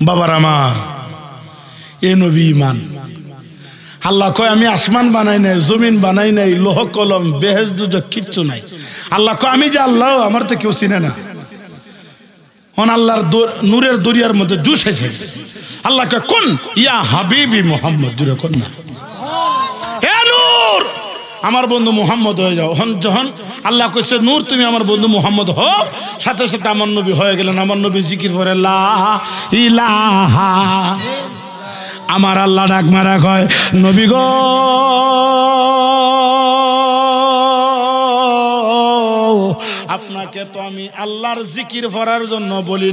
বাবার আমার এ নবী ঈমান। আল্লাহ কয় আমি আসমান বানাই নাই জমিন বানাই নাই লোহ কলম বেহেশত দুজক কিচ্ছু নাই। আল্লাহ কয় আমি যে আল্লাহ আমার তো কেউ চিনে না। হন আল্লাহর নূরের দরিয়ার মধ্যে জুস এসে গেছে। আল্লাহ কয় কোন ইয়া হাবিবি মুহাম্মদ জুরে কোন না হে নূর আমার বন্ধু মুহাম্মদ হয়ে যাও। হন যখন আল্লাহ কইছে নূর তুমি আমার বন্ধু মুহাম্মদ হও সাথে সাথে আমার নবী হয়ে গেলেন। আমার নবী জিকির করে লা ইলাহা। আমার আল্লাহ ডাক মারা কয় নবী গো আপনাকে তো আমি আল্লাহর জিকির করার জন্য বলি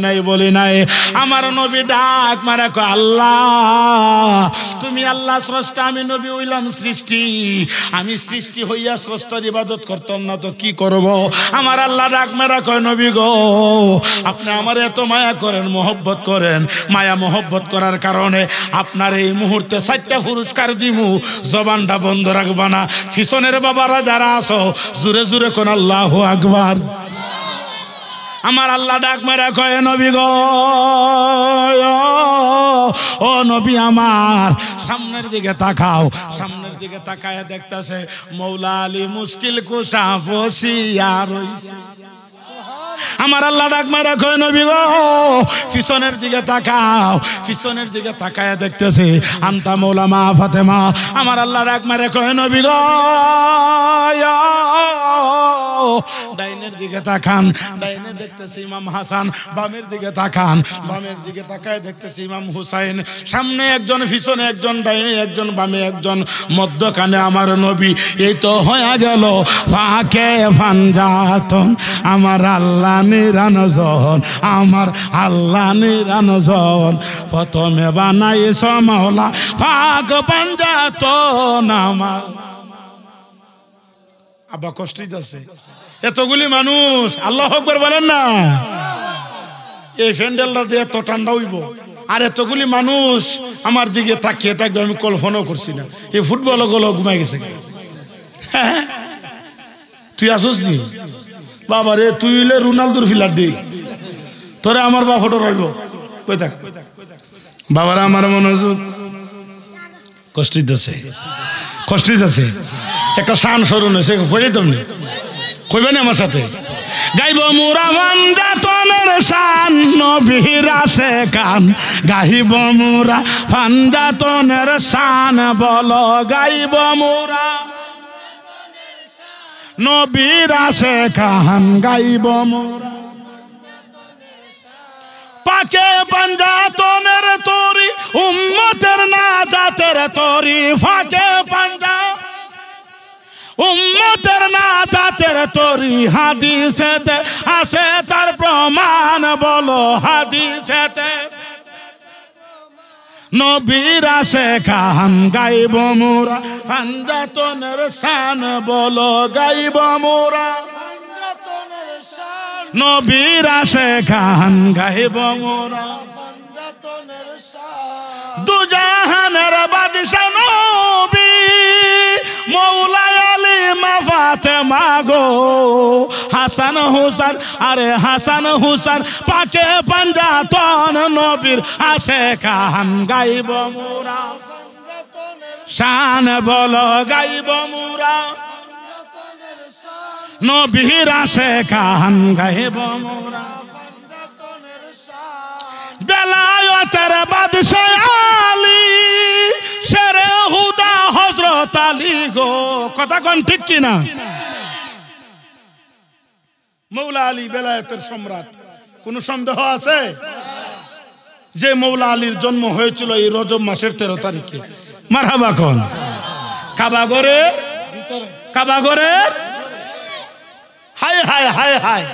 নাই। আমার নবী ডাক মারা কয় আল্লাহ তুমি আল্লাহ স্রষ্টা আমি নবী হইলাম সৃষ্টি। আমি সৃষ্টি হইয়া স্রষ্টার ইবাদত করতাম না তো কি করব? আমার আল্লাহ ডাক মারা কয় নবী গো আপনি আমার এত মায়া করেন মহব্বত করেন। মায়া মহব্বত করার কারণে আপনার এই মুহূর্তে 4টা পুরস্কার দিমু। জবানটা বন্ধ রাখবা না। পিছনের বাবারা যারা আছো জোরে জোরে কোন আল্লাহু আকবার। আমার আল্লাহ ডাক মেরা কয় নবী গো ও নবী আমার সামনের দিকে তাকাও। সামনের দিকে তাকায় দেখতেছে মৌলা আলী মুশকিল কুশা বসিয়া রইছে। আমার আল্লাহ ডাক মারা কয় নবী গো পিছনের দিকে তাকাও। পিছনের দিকে তাকায় দেখতেছে আনতা মৌলা মা ফাতেমা। আমার আল্লাহ ডাক মারা কয় নবী গো ডাইনের দিকে তাকান। ডাইনে দেখতেছে ইমাম হাসান। বামের দিকে তাকান। বামের দিকে তাকায় দেখতেছে ইমাম হুসাইন। সামনে একজন পিছনে একজন ডাইনে একজন বামে একজন মধ্যখানে আমার নবী। এই তো হয়ে গেল ফাঁকে ফানজাতন। আমার আল্লাহ নিরানজন আমার আল্লাহ নিরানজন। প্রথমে বানাইছ মাওলা ফাঁক পাঞ্জাতন আমার। আব্বা কষ্ট দিতেছে এতগুলি মানুষ আল্লাহু আকবার বলেন না। এই প্যান্ডেলটা দিয়ে এত ঠান্ডা হইব আর এতগুলি মানুষ আমার দিকে তাকিয়ে থাকবে আমি কল্পনাও করছি না। এই ফুটবল গুলো ঘুমাই গেছে। তুই আসস নি বাবা রে, তুই হইলে রোনালদোর ফিলার দি, তোরে আমার বা ফটো রইব কই থাক বাবারা। আমার মনোযোগ কষ্টিত আছে একটা শান সরুন হয়েছে কই তুমি কইবেন আমার সাথে গাইব মোরা ফাঞ্জাতনের শান নবীর আছে কান, গাইব মোরা ফাঞ্জাতনের শান বলো গাইব মোরা নবীর আছে কান, গাইব মোরা পাকে পাঞ্জাতনের তরি উম্মতের নাজাতের তরি, ফাকে পাঞ্জা উম্মতের নাজাতের তরি, হাদিসেতে আছে তার প্রমাণ বলো হাদিসেতে নবীর আছে কান, গাইব মোরা পাঞ্জাতনের শান বলো গাইব মোরা নবীর আছে কান, গাইব মোরা দুজাহানের বাদশা নবী মৌলা আলী মা ফাতেমা গো, হাসান হুসান আরে হাসান হুসান পাকে পাঞ্জাতন নবীর আছে কান, গাইব মোরা শান বলো গাইব মোরা নবীর আছে কান, গাইব মোরা বেলায়েতের বাদশা আলী শেরে হুদা হযরত আলী গো, কথা কোন ঠিক কিনা? মৌলা আলী বেলায়েতের সম্রাট, কোন সন্দেহ আছে? যে মৌলা আলীর জন্ম হয়েছিল এই রজব মাসের 13 তারিখে। মারহাবা কোন কাবাগরের হায় হায় হায় হায়,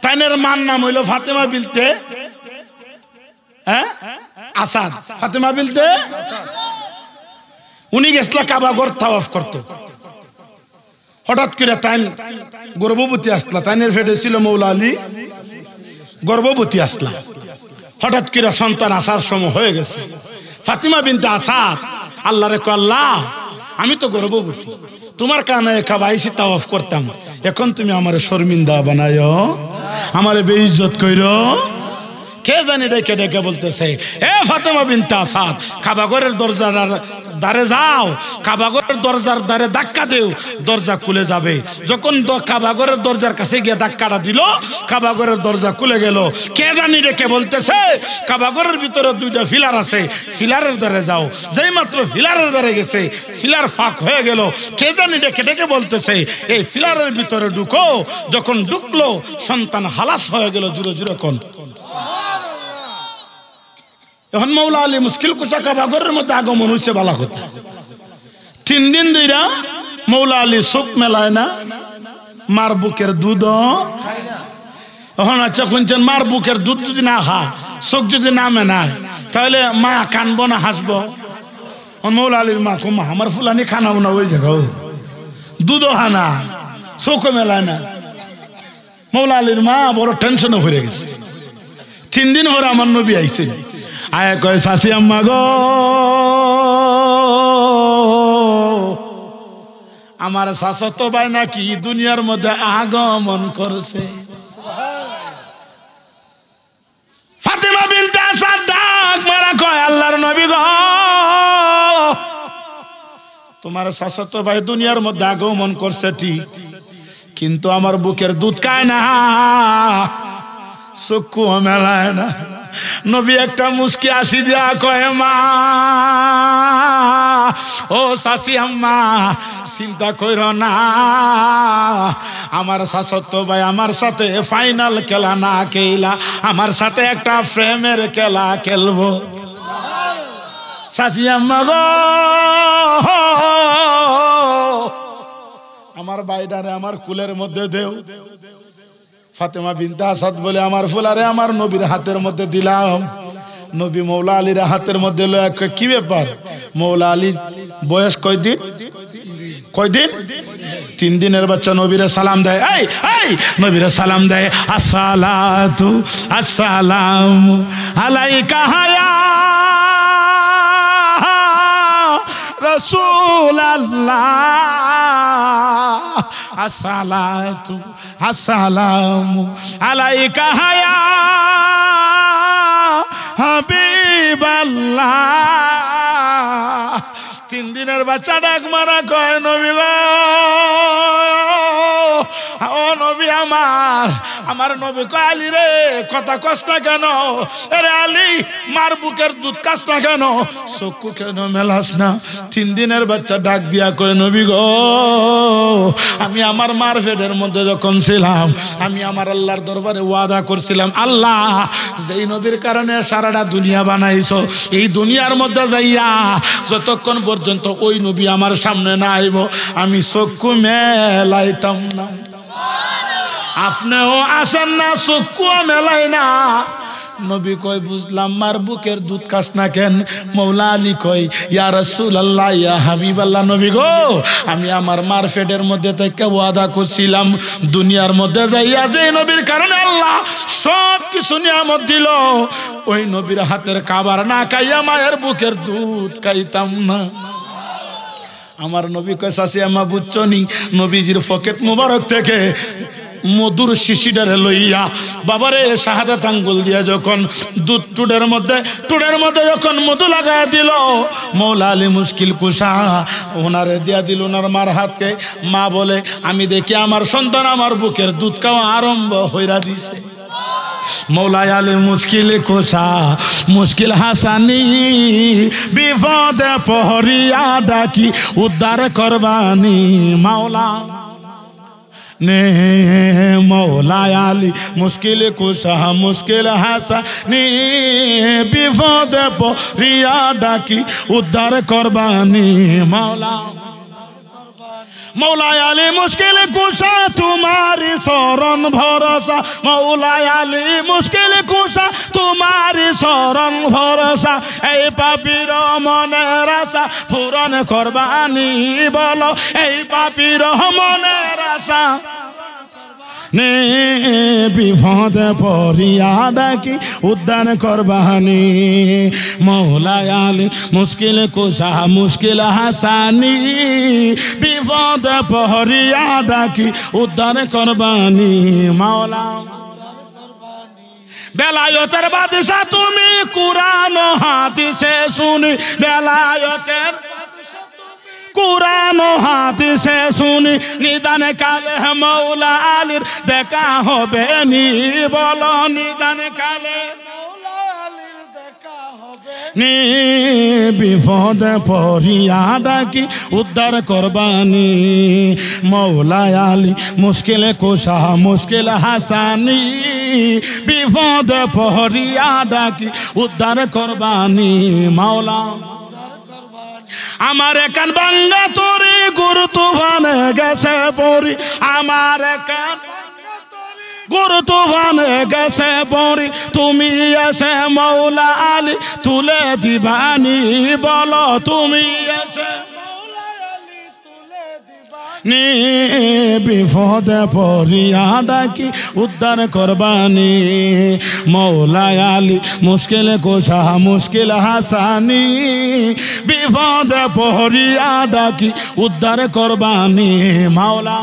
তাইনের মান নাম হইল ফাতেমা বিনতে আসাদ। ফাতেমা বিনতে উনি গেছলা কাবাগর তাওয়াফ করত। হঠাৎ করে তাইন গর্ভবতী আসলা, তাইনের ফেটে ছিল মৌলা আলী গর্ভবতী আসলা। হঠাৎ করে সন্তান আসার সময় হয়ে গেছে। ফাতেমা বিনতে আসাদ আল্লাহ রে কয়, আল্লাহ আমি তো গর্ভবতী, তোমার কানে কাবাইসি তাওয়াফ করতাম, এখন তুমি আমার শর্মিন্দা বানায়, আমার বেইজ্জত কইরো। কে জানি ডেকে ডেকে বলতেছে, এ ফাতেমা বিনতে আসাদ কাবাগরের দরজার দ্বারে যাও, কাবাগরের দরজার দ্বারে ধাক্কা দেও, দরজা খুলে যাবে। যখন কাবাগরের দরজার কাছে গিয়ে ধাক্কাটা দিল, কাবাগরের দরজা খুলে গেল। কে জানি ডেকে বলতেছে, কাবাগরের ভিতরে 2টা ফিলার আছে, ফিলারের দ্বারে যাও। যেই মাত্র ফিলারের দ্বারে গেছে, ফিলার ফাঁক হয়ে গেল। কে জানি ডেকে ডেকে বলতেছে, এই ফিলারের ভিতরে ঢুকো। যখন ঢুকলো সন্তান হালাস হয়ে গেল। জুড়ে জুড়ে কোন এখন মৌলা আলী মুশকিল কুসা কাবাগরের মধ্যে আগমন হয়েছে বালা কথা। 3 দিন ধইরা মৌলা আলী চোখ মেলায় না, মার বুকের দুধ খায় না। এখন আচ্ছা শুনছেন, মার বুকের দুধ যদি না খা, চোখ যদি না মেনায়, তাহলে মা কানবো না হাসবো? মৌলা আলীর মা কুমা আমার ফুলানি খানাও না ওই জায়গাও, দুধও খানা, চোখও মেলায় না। মৌলা আলীর মা বড় টেনশনে হয়ে গেছে। 3 দিন পরে আমার নবী আইছে, আয় কয় শাশি আম্মা গো, আমার শাশতো ভাই নাকি দুনিয়ার মধ্যে আগমন করছে। ফাতেমা বিনতে আসাদ ডাক মারা কয়, আল্লাহর নবী গো, তোমার শাশতো ভাই দুনিয়ার মধ্যে আগমন করছে ঠিক, কিন্তু আমার বুকের দুধ খায় না, চক্ষু মেলায় না। নবী একটা মুস্কি আসি দিয়া কয়, মা ও শাশি আম্মা চিন্তা কইর না, আমার শাশতো ভাই আমার সাথে ফাইনাল খেলা না খেলা, আমার সাথে একটা প্রেমের খেলা খেলবো। শাশি আম্মা গো, আমার বাইডারে আমার কুলের মধ্যে দেও। ফাতেমা বিনতে আসাদ বলে, আমার ফুলারে আমার নবীর হাতের মধ্যে দিলাম। নবী মৌলা আলীর হাতের মধ্যে লয়। কি ব্যাপার? মৌলা আলীর বয়স কয়দিন? তিন দিনের বাচ্চা নবীরে সালাম দেয়, এই এই নবীরে সালাম দেয়, আসসালাতু আসসালামু আলাইকা ইয়া রাসূলুল্লাহ, আসসালাতু আসসালামু আলাইকা ইয়া হাবিবাল্লাহ। তিন দিনের বাচ্চা ডাক মারা কয়, নবী গো, ও নবী আমার নবী কয়, আলী রে কথা কষ্ট না কেন? আরে আলী, মার বুকের দুধ কাস না কেন? চক্ষু কেন মেলাস না? তিন দিনের বাচ্চা ডাক দিয়া কয়, নবী গো, আমি আমার মার পেটের মধ্যে যখন ছিলাম, আমি আমার আল্লাহর দরবারে ওয়াদা করছিলাম, আল্লাহ যেই নবীর কারণে সারাটা দুনিয়া বানাইছো, এই দুনিয়ার মধ্যে যাইয়া যতক্ষণ পর্যন্ত ওই নবী আমার সামনে না আইব, আমি চক্ষু মেলাইতাম না। আপনিও আসেন না, চক্ষু মেলাই না। নবী কয়, বুঝলাম, মার বুকের দুধ খাস না কেন? মৌলা আলী কয়, ইয়া রাসূলুল্লাহ, ইয়া হাবিবাল্লাহ, নবী গো, আমি আমার মার পেটের মধ্যে থেকে ওয়াদা করছিলাম, দুনিয়ার মধ্যে যাইয়া যে নবীর কারণে আল্লাহ সব কিছু নিয়ামত দিল, ওই নবীর হাতের খাবার না খাইয়া মায়ের বুকের দুধ খাইতাম না। আমার নবী কয়, চাচি আমা বুঝছো নি? নবীজির পকেট মুবারক থেকে মধুর শিশিটারে লইয়া বাবারে শাহাদাত আঙ্গুল দিয়া যখন দুধ টুডের মধ্যে যখন মধু লাগায় দিল, মৌলা আলী মুশকিল কুশা ওনারে দিয়া দিল ওনার মার হাতকে। মা বলে, আমি দেখি আমার সন্তান আমার বুকের দুধ খাওয়া আরম্ভ হইরা দিছে। মৌলা আলী মুশকিল কুশা মুশকিল হাসানি, বিপদে পহরিয়া ডাকি উদ্ধার করবানি মাওলা নে। মৌলা আলী মুশকিল কুশা মুশকিল হাসানি, বিপদে পহরিয়া ডাকি উদ্ধার করবানি মাওলা। মৌলা আলী মুশকিল কুশা তোমারি শরণ ভরসা, মৌলা আলী মুশকিল কুশা তোমারি শরণ ভরসা, এই পাপীর মনের আশা পূরণ করবানি বলো, এই পাপীর মনের আশা নে। বিপদে পড়িয়া ডাকি উদ্ধার করবানি, মৌলা আলী মুশকিল কুশা মুশকিল হাসানি, বিপদে পড়িয়া ডাকি উদ্ধার করবানি মাওলা। বেলায়েতের বাদশা তুমি, কুরআন হাদিসে শুনি, বেলায়েতের কুরআন হাদিসে শুনি, নিদান কালে মৌলা আলীর দেখা হবে নি বলো, নিদান কালে মৌলা আলীর দেখা হবে নি। বিপদে পড়িয়া ডাকি উদ্ধার করবানি, মৌলা আলী মুশকিল কুশা মুশকিল হাসানি, বিপদে পড়িয়া ডাকি উদ্ধার করবানি মাওলা। আমার কান বাঙ্গা তোরে গুরু তুফানে গেছে পড়ি, আমার কান গুরু তুফানে গেছে পড়ি, তুমি এসে মৌলা আলী তুলে দিবানি বলো, তুমি এসে মৌলা আলী তুলে দিবানি। বিপদে পড়িয়া ডাকি উদ্ধার করবানি, মৌলা আলী মুশকিল কুশা মুশকিল হাসানি, বিপদে পড়িয়া ডাকি উদ্ধার করবানি মাওলা।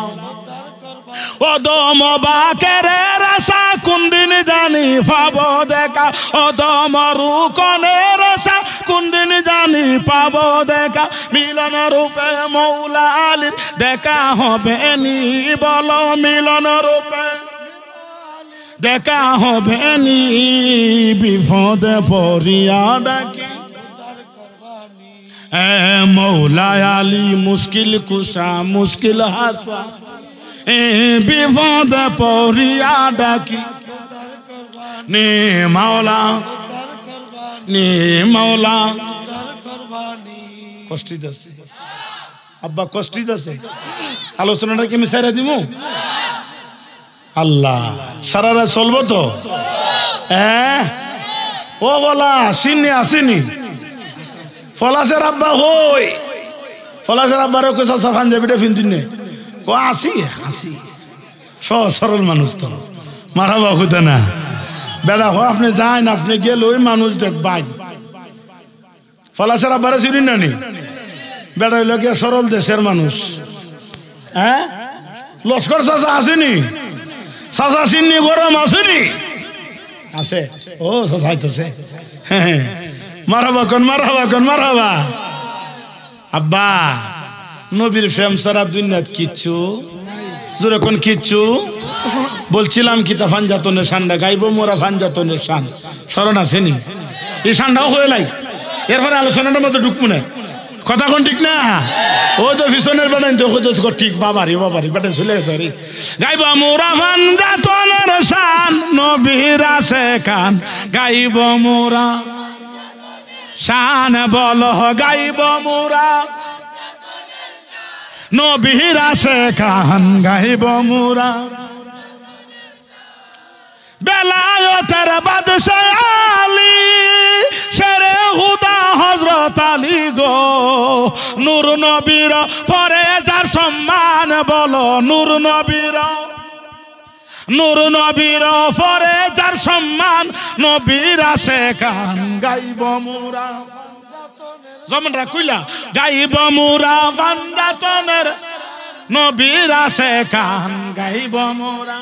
অদম বাকের আশা কোনদিন জানি পাবো দেখা, অদম রুকনের আশা কোনদিন জানি পাবো দেখা, মিলন রূপে মৌলা আলীর দেখা হবে নি বলো, মিলন রূপে দেখা হবে নি। বিপদে পড়িয়া ডাকি মৌলা আলী মুশকিল কুশা মুশকিল হাসা, বিপদে পড়িয়া ডাকি নে মাওলা নে মাওলা। কষ্টিত আছে আব্বা, কষ্টিত আছে। আলোচনাটা কি আমি ছেড়ে দিব? আল্লাহ সারা রাত চলবো তো? ও বলা আসিনি আসিনি ফলাসের আব্বা হই, ফলাসের আব্বারও কেসা সাফান যাবিটা ফিনতুন নে ও আসি আসি সহজ সরল মানুষ তো মারাবা খুদে না বেড়া হো আপনি যান আপনি গেলে ওই মানুষ দেখবেন ফলাসারা বারে চিনি না নি বেড়া হইল গিয়ে সরল দেশের মানুষ হ্যাঁ লস্কর চাচা আসেনি চাচা চিনি গরম আসেনি আছে ও চাচা আইতেছে হ্যাঁ মারাবা কোন মারাবা আব্বা নবীর প্রেম ছাড়া দুনিয়াত কিচ্ছু জোরে কোন কিচ্ছু বলছিলাম কি তা ফানজাতনের শানটা গাইব মোরা ফানজাতনের শান স্মরণ আসেনি এই শানটাও হয়ে লাই এরপরে আলোচনাটার মধ্যে ঢুকবো না কথা কোন ঠিক না ও তো পিছনের বেটান তো ঠিক বাবারি বেটান চলে গেছে রে গাইব মোরা ফানজাতনের শান নবীর আছে কান গাইব মোরা শান বলো গাইব মোরা নবীর আছে কান গাইব মোরা বেলায়েতের বাদশাহ আলী শেরে হুদা হযরত আলী গো নূর নবীর পরে যার সম্মান বলো নূর নবীর পরে যার সম্মান নবীর আছে কান গাইব মোরা জমনরা কইলা গাইব মোরা ফানজাতনের নবীর আছে কান গাইব মোরা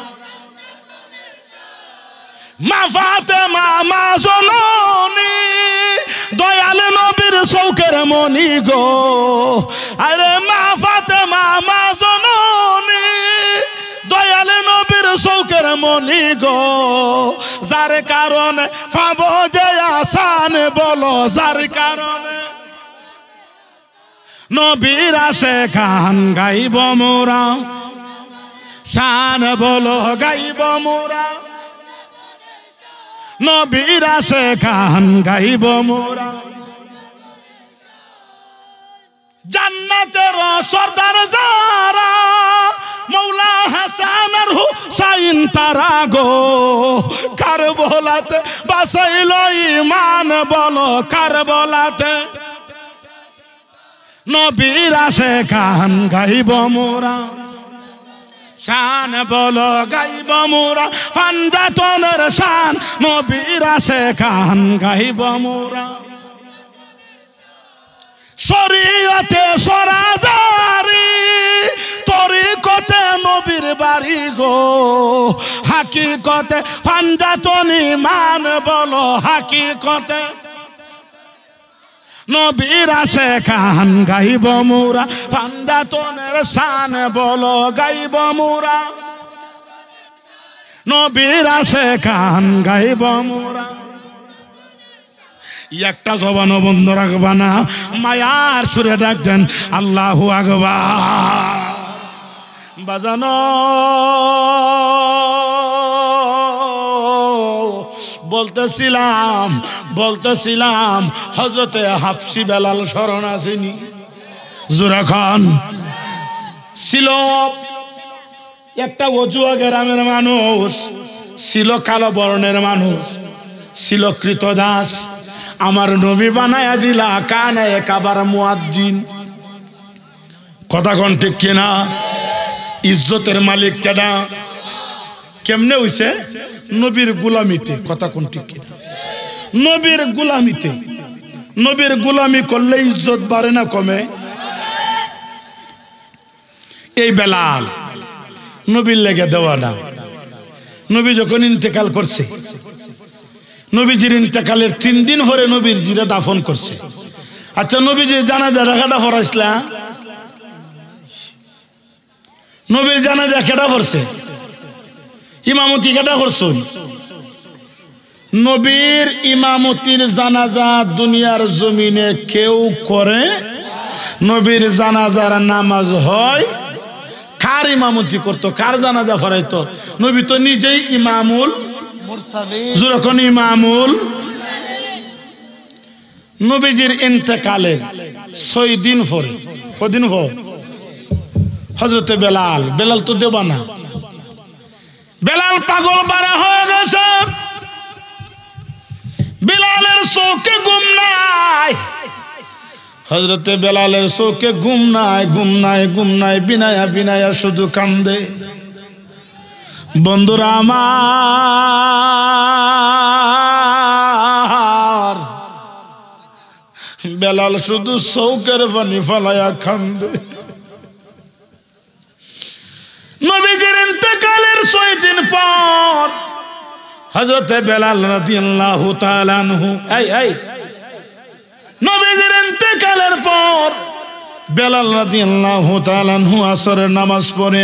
মা ফাতেমা মা জননী দয়াল নবীর চৌকের মনি গো আরে মা ফাতেমা মা জননী দয়াল নবীর চৌকের মনি গো যার কারণে পাবো যে আসান বলো যার কারণে নবীর আছে কান গাইব মোরা শান বলো গাইব মোরা নবীর আছে কান গাইব মোরা জান্নাতের সরদার যারা মৌলা হাসান আর হুসাইন তারা গো কারবালাতে বাঁচাইল ঈমান বলো কারবালাতে নবীর আছে কান গাইব মোরা শান বলো গাইব মোরা ফানজাতনের শান নবীর আছে কান গাইব মোরা শরীয়তে সরাজারি তরিকতে নবীর বাড়ি গো হাকিকতে ফানজাতন ঈমান বলো হাকিকতে নবীর আছে কান গাইব মোরা ফানজাতনের শান বলো গাইব মোরা নবীর আছে কান গাইব মোরা একটা জবান বন্ধ রাখবা না মায়ার সুরে ডাক দেন আল্লাহু আকবার বাজানো বলতেছিলাম হযরতে হাফসি বেলাল শরণ আসেনি জোরা খান ছিল একটা অজুয়া গ্রামের মানুষ ছিল কালো বর্ণের মানুষ ছিল কৃতদাস আমার নবী বানায়া দিলা কানে একাবার মুয়াজ্জিন কথা কোন ঠিক কিনা ইজ্জতের মালিক কেডা কেমনে হইছে নবীর গোলামিতে কথা কোন ঠিক কিনা নবীর গোলামি করলে ইজ্জত বাড়ে না কমে এই বেলাল নবীর লেগে দেওয়া না নবী যখন ইন্তেকাল করছে নবীজির ইন্তেকালের 3 দিন পরে নবীর জিরা দাফন করছে আচ্ছা নবীজি জানাজা রাখাটা পড়াইছিলা নবীর জানাজা কেটা পড়ছে ইমামতি কেটা করছেন নবীর ইমামতির জানাজা দুনিয়ার জমিনে কেউ করে নবীর জানাজার নামাজ হয় কার ইমামতি করতো কার জানাজা পড়াইতো নবী তো নিজেই ইমামুল মুরসালিন ইমামুল নবীজির ইন্তেকালের 6 দিন পরে কদিন পর হযরতে বেলাল তো দেবা না বেলাল পাগল পারা হয়ে গেছে বেলালের চোখে ঘুম নাই হযরতে বেলালের চোখে ঘুম নাই বিনায়া বিনায়া শুধু কান্দে। বন্ধুরা আমার, বেলাল শুধু চৌকের পানি ফলায়া কান্দে। নবীজির ইন্তেকালের 6 দিন পর হযরতে বেলাল রাদিয়াল্লাহু তাআলা আনহু নবীজির ইন্তেকালের পর বেলাল রাদিয়াল্লাহু তাআলা আনহু আসরের নামাজ পড়ে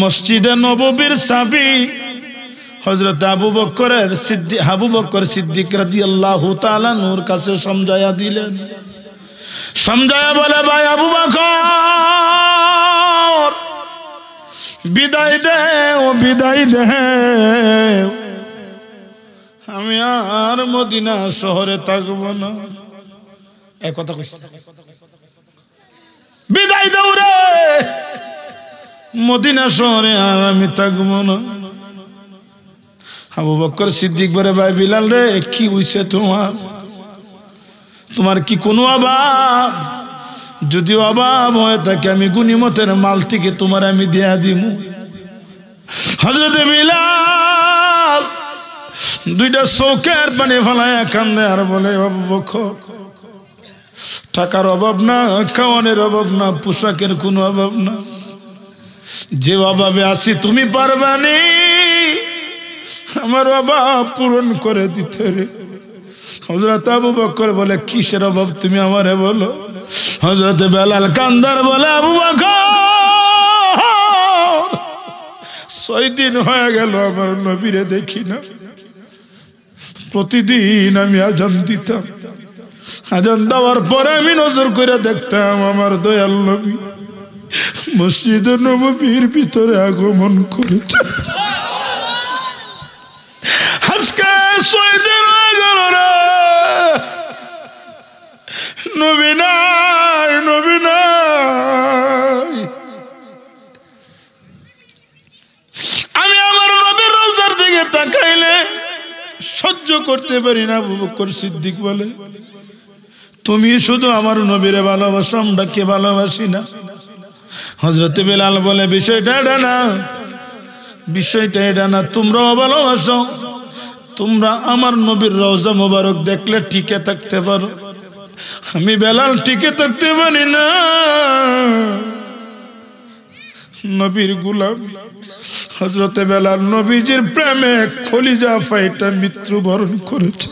মসজিদে নববীর চাবি হযরত আবু বকর সিদ্দিক রাদিয়াল্লাহু তাআলা নূর কাছে সমঝায়া দিলেন। সমঝায়া বলে, ভাই আবু বকর, বিদায় দে, আমি আর মদিনা শহরে থাকব না। এই কথা কইছ, বিদায় দাও রে, মদিনা শহরে আর আমি থাকব না। আবু বকর সিদ্দিক বলে, ভাই বিলাল রে, কি হইছে তোমার কি কোনো অভাব? যদি অভাব হয়ে থাকে আমি গনিমতের মাল থেকে তোমার আমি দেয়া দিব। হযরতে বিলাল দুইটা চোখের পানি ফেলায় কান্দে আর বলে, আবু বকর, টাকার অভাব না, খাওয়ানোর অভাব না, পোশাকের কোনো অভাব না, যে অভাবে আছি তুমি পারবানি আমার অভাব পূরণ করে দিতে রে। হযরত আবু বকর বলে, কিসের অভাব তুমি আমারে বলো। হযরত বেলাল কান্দার বলে, আবু বকর, 6 দিন হয়ে গেল আমার নবীরে দেখি না। প্রতিদিন আমি আজান দিতাম, আজান দেওয়ার পরে আমি নজর করে দেখতাম আমার দয়াল নবী মসজিদে নববীর ভিতরে আগমন করেছে। আজকে 6 দিন হয়ে গেল রে, নবী নাই। আমি আমার নবীর রওজার দিকে তাকাইলে সহ্য করতে পারি না। আবু বকর সিদ্দিক বলে, তুমি শুধু আমার নবীরে ভালোবাসো, আমরা কে ভালোবাসি না? হযরতে বেলাল বলে, বিষয়টা এটা না, তোমরাও ভালোবাসো, তোমরা আমার নবীর রওজা মোবারক দেখলে টিকে থাকতে পারো, আমি বেলাল টিকে থাকতে পারি না। নবীর গোলাম হযরতে বেলাল নবীজির প্রেমে খলিজা ফাইটা মৃত্যুবরণ করেছে।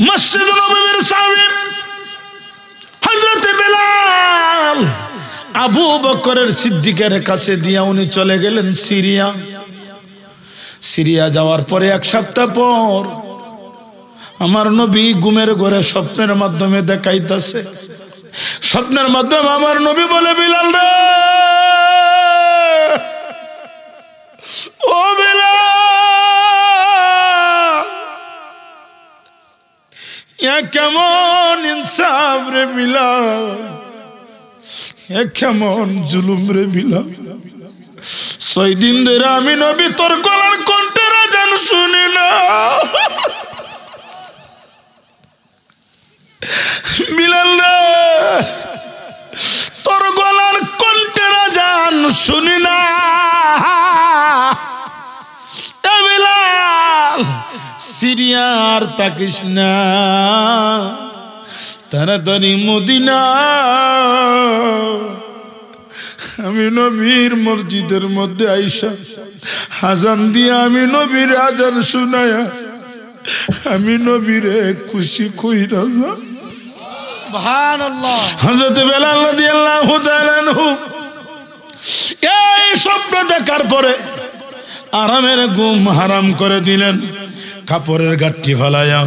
মসজিদ নববীর সামনে হযরতে বেলাল আবু বকরের সিদ্দিকের কাছে দিয়া উনি চলে গেলেন সিরিয়া যাওয়ার পরে 1 সপ্তাহ পর আমার নবী ঘুমের ঘরে স্বপ্নের মাধ্যমে দেখাইতেছে। স্বপ্নের মাধ্যমে আমার নবী বলে, বিলাল রে, ও বিলাল, ইয়া কেমন ইনসাফ রে বিলাল, কেমন জুলুম রে বিলাল। 6 দিন ধরে আমি নবী তোর গলার কণ্ঠের আজান শুনি না। বিলাল রে, তোর গলার কণ্ঠের আজান শুনি না। বিলাল, সিরিয়ার তাকিস না, তাড়াতাড়ি মদিনা, আমি নবীর মসজিদের মধ্যে আইসা আজান দিয়া আমি নবীর আজান শুনায়া আমি নবীরে খুশি কইরা যা। সুবহানাল্লাহ। হযরত বেলাল রাদিয়াল্লাহু তাআলা আনহু এই স্বপ্ন দেখার পরে আরামের ঘুম হারাম করে দিলেন, কাপড়ের গাঁটটি ফেলায়া।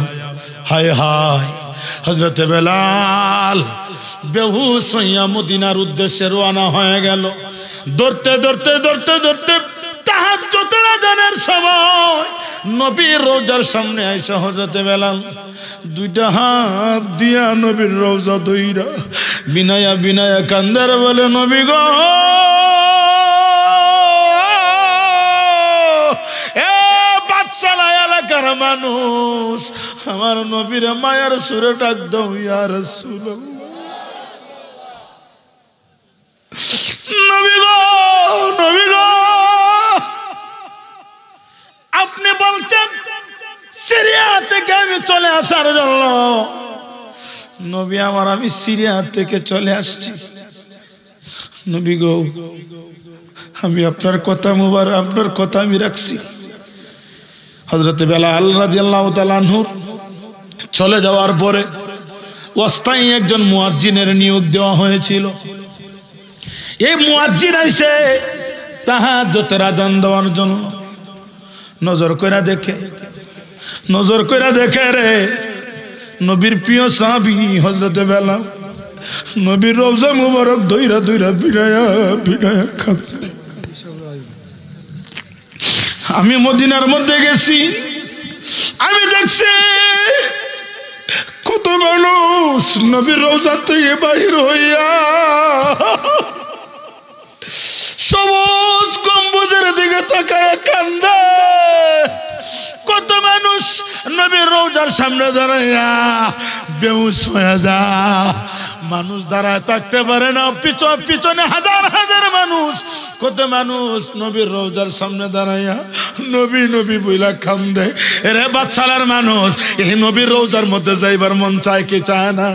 হায় হায়, হযরত বেলাল বেহুশ হইয়া মদিনার উদ্দেশ্যে রওনা হয়ে গেল। দৌড়তে তাহাজ্জুদের আজানের সময় নবীর রওজার সামনে আইসা হযরতে বেলাল 2টা হাত দিয়া নবীর রওজা ধইরা বিনায়া কান্দার বলে, নবী গো, এ বাদশাহ এলাকার মানুষ আমার নবীর মায়ার সুরে ডাক দাও ইয়া রাসূলুল্লাহ। নবী গো, নবী গো, আপনি বলছেন সিরিয়া থেকে আমি চলে আসার জন্য। নবী আমার, আমি সিরিয়া থেকে চলে আসছি। নবী গো, আমি আপনার কথা মুবারক, আপনার কথা আমি রাখছি। হযরত বেলাল রাদিয়াল্লাহু তাআলা আনহু চলে যাওয়ার পরে অস্থায়ী একজন মুয়াজ্জিনের নিয়োগ দেওয়া হয়েছিল। এই মুয়াজ্জিন আইছে তাহাজ্জুদের আযান দেওয়ার জন্য। নজর কইরা দেখে, নজর কইরা দেখে রে নবীর প্রিয় সাহাবী হযরত বেলাল নবীর রওজা মুবারক ধইরা ধইরা বিড়ায়া বিড়ায়া কাঁদে। আমি মদিনার মধ্যে গেছি, আমি দেখছি কত মানুষ নবীর রওজা থেকে বাহির হইয়া সবুজ গম্বুজের দিকে তাকায় কান্দে। কত মানুষ নবীর রওজার সামনে দাঁড়াইয়া বেহুশ হয়ে যায়। মানুষ দাঁড়ায় থাকতে পারে না, পিছনে হাজার হাজার মানুষ। কত মানুষ নবীর রওজার সামনে দাঁড়াইয়া নবী নবী বইলা কান্দে। এরে বাদশালার মানুষ, এই নবীর রওজার মধ্যে যাইবার মন চায় কি চায় না?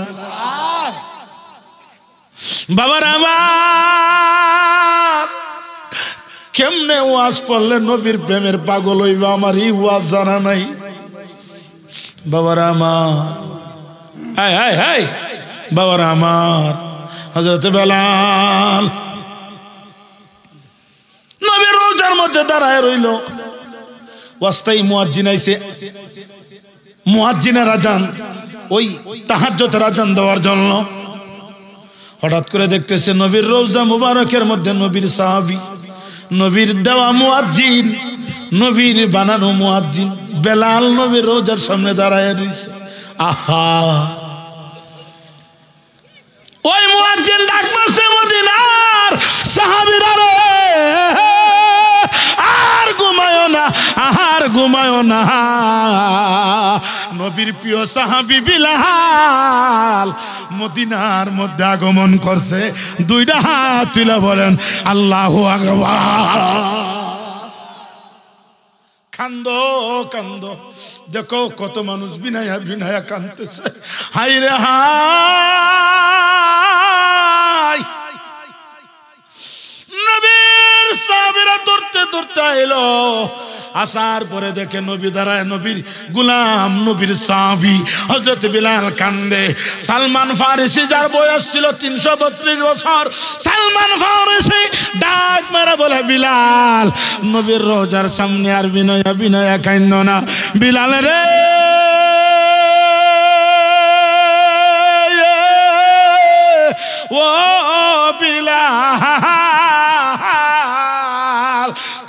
বাবার আমার, কেমনে ওয়াজ পড়লে নবীর প্রেমের পাগল হইবা আমার এই ওয়াজ জানা নাই। বাবার আমার, হায় হায় হায়, বাবার আমার হযরত বেলাল নবীর রওজার মধ্যে দাঁড়ায় রইল। ওয়াস্তাই মুয়াজ্জিন আইছে, মুয়াজ্জিনের আযান, ওই তাহাজ্জুদের আযান দেওয়ার জন্য। হঠাৎ করে দেখতেছে নবীর রওজা মুবারকের মধ্যে নবীর সাহাবী, নবীর দেওয়া মুয়াজ্জিন, নবীর বানানো মুয়াজ্জিন বেলাল নবীর রওজার সামনে দাঁড়ায় রইছে। আহা, ওই মুয়াজ্জিন ডাক মারছে মদিনার সাহাবীরা রে, আর ঘুমায়ো না, আর ঘুমায়ো না। নবীর প্রিয় সাহাবী বিলাল মদিনার মধ্যে আগমন করছে। দুইটা হাত তুলে বলেন আল্লাহু আকবার। কান্দো কান্দো, দেখো কত মানুষ বিনায়া বিনায়া কাঁদতেছে। হাই রে হাই, নবীর সাহাবীরা ধরতে ধরতে এলো। আসার পরে দেখে নবী দাঁড়ায়, নবীর গোলাম, নবীর সাহাবী হযরত বিলাল কান্দে। সালমান ফারিসি, যার বয়স ছিল 332 বছর, সালমান ফারিসি ডাক মারা বলে, বিলাল নবীর রওজার সামনে আর বিনয়া বিনয়া কান্দো না। বিলাল রে, ও বিলাল,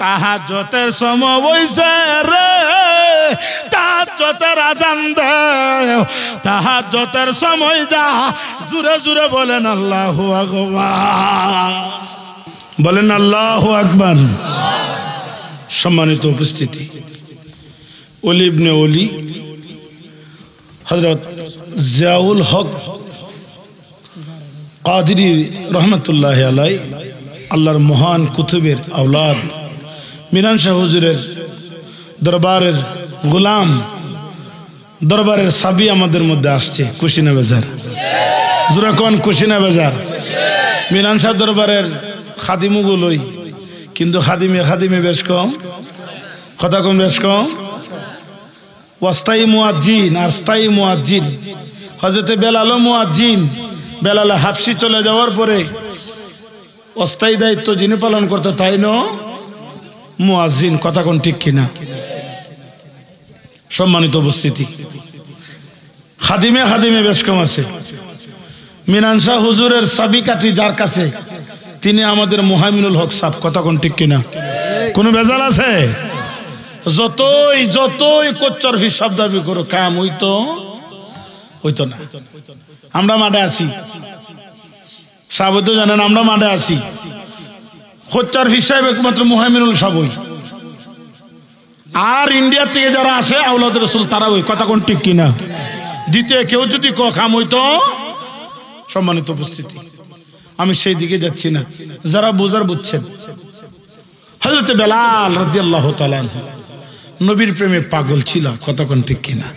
তাহাজ্জুদের সময় হইছে রে, তাহাজ্জুদের আযান দাও, তাহাজ্জুদের সময় যা। জোরে জোরে বলেন আল্লাহু আকবার, বলেন আল্লাহু আকবার। সম্মানিত উপস্থিতি, ওলি ইবনে ওলি হযরত জিয়াউল হক কাদরি রহমতুল্লাহ আলাই, আল্লাহর মহান কুতুবের আওলাদ, মিরান শাহ হুজুরের দরবারের গোলাম, দরবারের সাবি আমাদের মধ্যে আসছে। কুশিনা বাজার, জুরাকন কুশিনা বাজার, মিরান শাহ দরবারের খাদিমুগুলোই, কিন্তু খাদিমে খাদিমে বেশ কম, কথা কম, বেশ কম। ওয়াস্তায়ী মুয়াজ্জিন আর স্থায়ী মুয়াজ্জিন, হযরতে বেলালও মুয়াজ্জিন। বেলাল হাবশি চলে যাওয়ার পরে অস্থায়ী দায়িত্ব যিনি পালন করতে তাই ন মুয়াজ্জিন, কথা কোন ঠিক কিনা? সম্মানিত উপস্থিতি, খাদিমে খাদিমে বেশ কম আছে। মিনান শাহ হুজুরের চাবিকাঠি যার কাছে, তিনি আমাদের মুহাইমিনুল হক সাহেব, কথা কোন ঠিক কিনা? কোনো ভেজাল আছে? যতই যতই কোচ্চর হিসাব দাবি করো, কাম হইতো না। আমরা মাঠে আছি, সাহেব তো জানেন আমরা মাঠে আছি। কোচ্চর হিসাব একমাত্র মুহাইমিনুল সাহেব। আর ইন্ডিয়া থেকে যারা আসে আওলাদ রাসূল তারা ওই কথা কোন ঠিক কিনা দ্বিতীয় কেউ যদি কাম হইতো সম্মানিত উপস্থিতি আমি সেই দিকে যাচ্ছি না যারা বোঝার বুঝছেন হযরত বেলাল রাদিয়াল্লাহু তাআলা নবীর প্রেমে পাগল ছিল কথা কোন ঠিক কিনা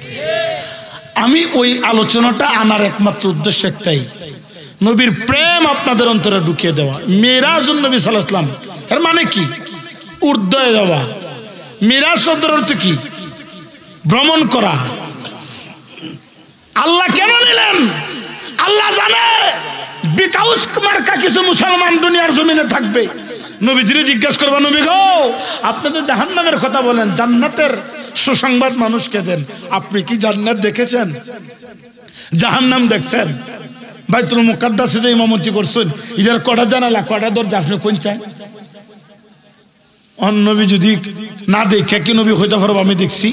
আমি ওই আলোচনাটা আনার একমাত্র উদ্দেশ্য একটাই নবীর প্রেম আপনাদের অন্তরে ঢুকিয়ে দেওয়া মিরাজুন নবী সাল্লাল্লাহু আলাইহি ওয়াসাল্লাম এর মানে কি উর্দয়ে যাওয়া মিরাজ শব্দের অর্থ কি ভ্রমণ করা আল্লাহ কেন নিলেন আল্লাহ জানে বিকাউস মার্কা কিছু মুসলমান দুনিয়ার জমিনে থাকবে নবীজিরে জিজ্ঞাসা করবা নবী গো আপনি তো জাহান্নামের কথা বলেন জান্নাতের সুসংবাদ মানুষকে দেন আপনি কি জান্নাত দেখেছেন জাহান্নাম দেখছেন বাইতুল মুকাদ্দাসে যে ইমামতি করছেন এটার কটা জানালা কটা দরজা আপনি কোন চাই অন্য নবী যদি না দেখে কি নবী হইতে পারবো আমি দেখছি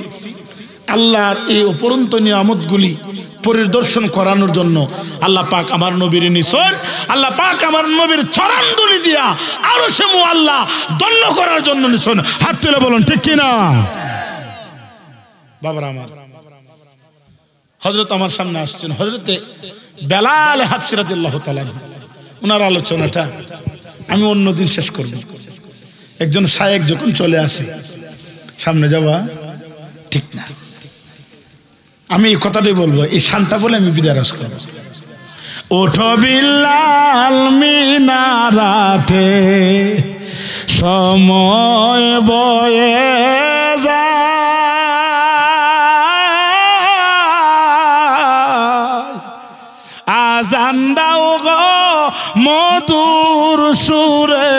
আল্লাহর এই অপরন্ত নিয়ামতগুলি পরিদর্শন করানোর জন্য আল্লাহ পাক আমার নবীর নিছেন আল্লাহ পাক আমার নবীর চরণধুলি দিয়া আরশে মুআল্লা দণ্ড করার জন্য নিছেন হাত তুলে বলুন ঠিক কি না বাবার আমার হযরত আমার সামনে আসছেন হযরতে বেলাল হাবশী রাদিয়াল্লাহু তাআলা ওনার আলোচনাটা আমি অন্যদিন শেষ করব একজন শায়েখ যখন চলে আসে সামনে যাওয়া ঠিক না আমি এই কথাটাই বলবো এই শানটা বলে আমি বিদায় করব ওঠো বিলাল মিনারাতে সময় বয়ে যায় আজান দাও গো মধুর সুরে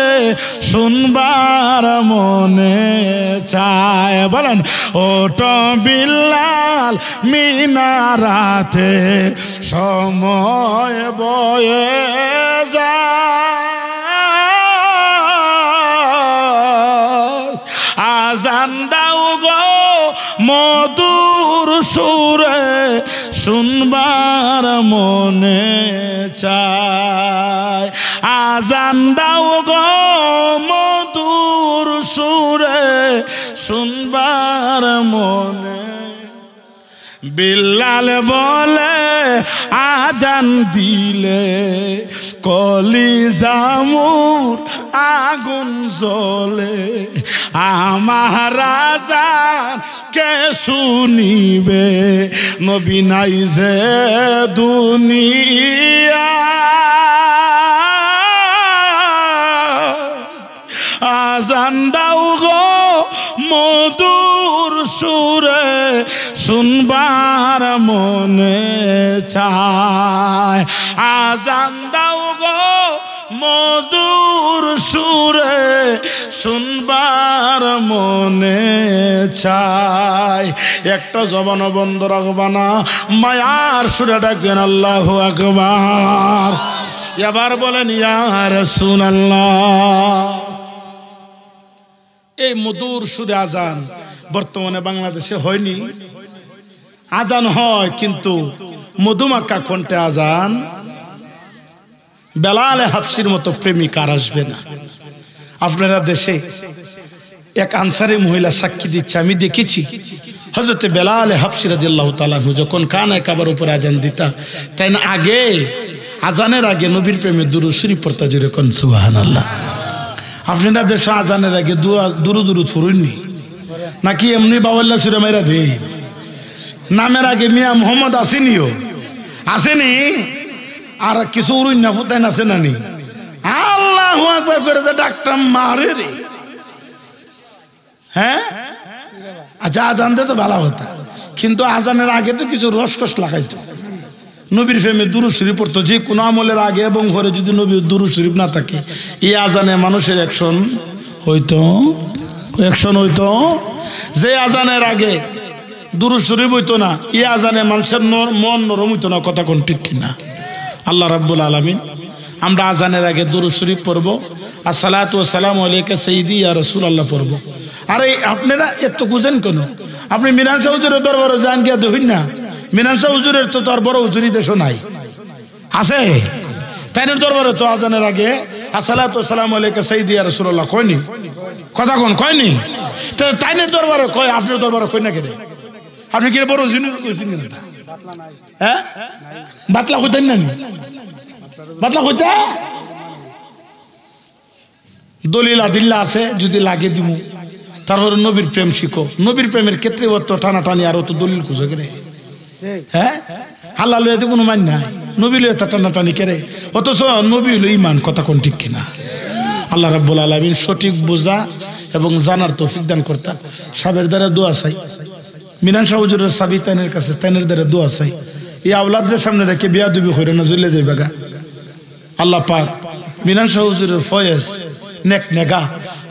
শুনবার মনে চায় বলেন ওঠো বিলাল মিনারাতে সময় বয়ে যায় আজান দাও গো মধুর সুরে শুনবার মনে চায় আজান দাও গো মধুর সুরে শুনবার মনে বিল্লাল বলে আজান দিলে কলিজামুর আগুন জ্বলে আমার আজান কে শুনিবে নবী নাই যে দুনিয়া আজান দাও গো মধুর সুরে শুনবার মনে চায় আজান দাও গো মধুর সুরে শুনবার মনে চায় একটা জবান বন্ধ রাখবা না মায়ার সুরে ডাকেন আল্লাহু আকবার এবার বলেন ইয়া রাসূলুল্লাহ এই মধুর সুরে আজান বর্তমানে বাংলাদেশে হয়নি আজান হয় কিন্তু মধুমাখা কণ্ঠে আজান বেলাল হাবশীর মতো প্রেমিক আর আসবে না আপনারা দেশে এক আনসারী মহিলা সাক্ষী দিচ্ছে আমি দেখেছি হযরতে বেলাল হাবশী রাদিয়াল্লাহু তাআলা যখন কানে কাবার উপর আজান দিতা তাই না আগে আজানের আগে নবীর প্রেমে দুরূদ শরীফ পড়তা জোরে কোন সুবহানাল্লাহ আপনারা দেশে আজানের আগে দুরূদ ছড়ুননি নাকি এমনি বাওয়াল্লাহ সুরে মাইরা দেই নামের আগে মিয়া মোহাম্মদ আসেনিও আসেনি আর কিছু উরুন না ফুতাই আছে নানি আল্লাহু আকবার করে তো ডাক্তার মারে রে হ্যাঁ আচ্ছা আজান দে তো ভালো হতো কিন্তু আজানের আগে তো কিছু রসকস লাগাইতো নবীর প্রেমে দুরূদ শরীফ পড়তো যে কোনো আমলের আগে এবং পরে যদি নবীর দুরূদ শরীফ না থাকে এই আজানে মানুষের অ্যাকশন হইতো যে আজানের আগে দুরূদ শরীফ হইতো না এই আজানে মানুষের মন নরম হইতো না কথা কোন ঠিক কিনা আল্লাহ রাব্বুল আলামিন আমরা আজানের আগে দুরূদ শরীফ পড়ব আসসালাতু ওয়াসসালামু আলাইকা সাইয়্যিদি ইয়া রাসূলুল্লাহ পড়ব আরে আপনারা এত বুঝেন কেন আপনি মিনান শাহ হুজুরের দরবারে যান গিয়া দেখুন না মিনান শাহ হুজুরের তো তার বড় হুজুরি দেশ নাই আছে তাইনের দরবারে তো আজানের আগে আসসালাতু ওয়াসসালামু আলাইকা সাইয়্যিদি ইয়া রাসূলুল্লাহ কইনি কথা কোন কয়নি তো তাইনের দরবারে কয় আপনার দরবারে কই না কেন আপনি কি বড় জিনিস কইছেন না হ্যাঁ বাতলা কইতেন না বাতলা কইতে দলিল আদিল্লা আছে যদি লাগে দিমু তারপরে নবীর প্রেম শিখো নবীর প্রেমের ক্ষেত্রে অত টানাটানি আর অত দলিল খুঁজে কেন হ্যাঁ আল্লাহ লইতে কোনো মান নাই নবী লইয়া টানাটানি কেরে অথচ নবী হলো ইমান কথা কোন ঠিক কিনা আল্লাহ রাব্বুল আলামিন সঠিক বোঝা এবং জানার তৌফিক দান করতা সাবের দ্বারা দোয়া চাই মিনান শাহ হুজুরের সাবি তাইনের কাছে তাইনের দ্বারা দোয়া চাই এই আওলাদের সামনে রেখে বিয়া দুবি হইরে না জ্বলে যাইবে গা আল্লাহ পাক মিনান শাহ হুজুরের ফয়েজ নেক নেগা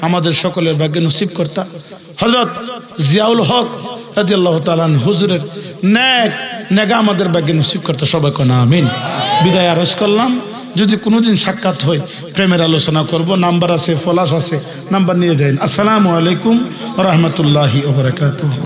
আমাদের সকলের ভাগ্যে নসিব করতা হযরত জিয়াউল হক রাদিয়াল্লাহু তাআলা হুজুরের নেক নেগা আমাদের ভাগ্যে নসিব করতা সবাই কোন আমিন বিদায় আরজ করলাম যদি কোনোদিন সাক্ষাৎ হয় প্রেমের আলোচনা করব নাম্বার আছে ফলাস আছে নাম্বার নিয়ে যান আসসালামু আলাইকুম ওয়া রাহমাতুল্লাহি ওয়া বারাকাতুহু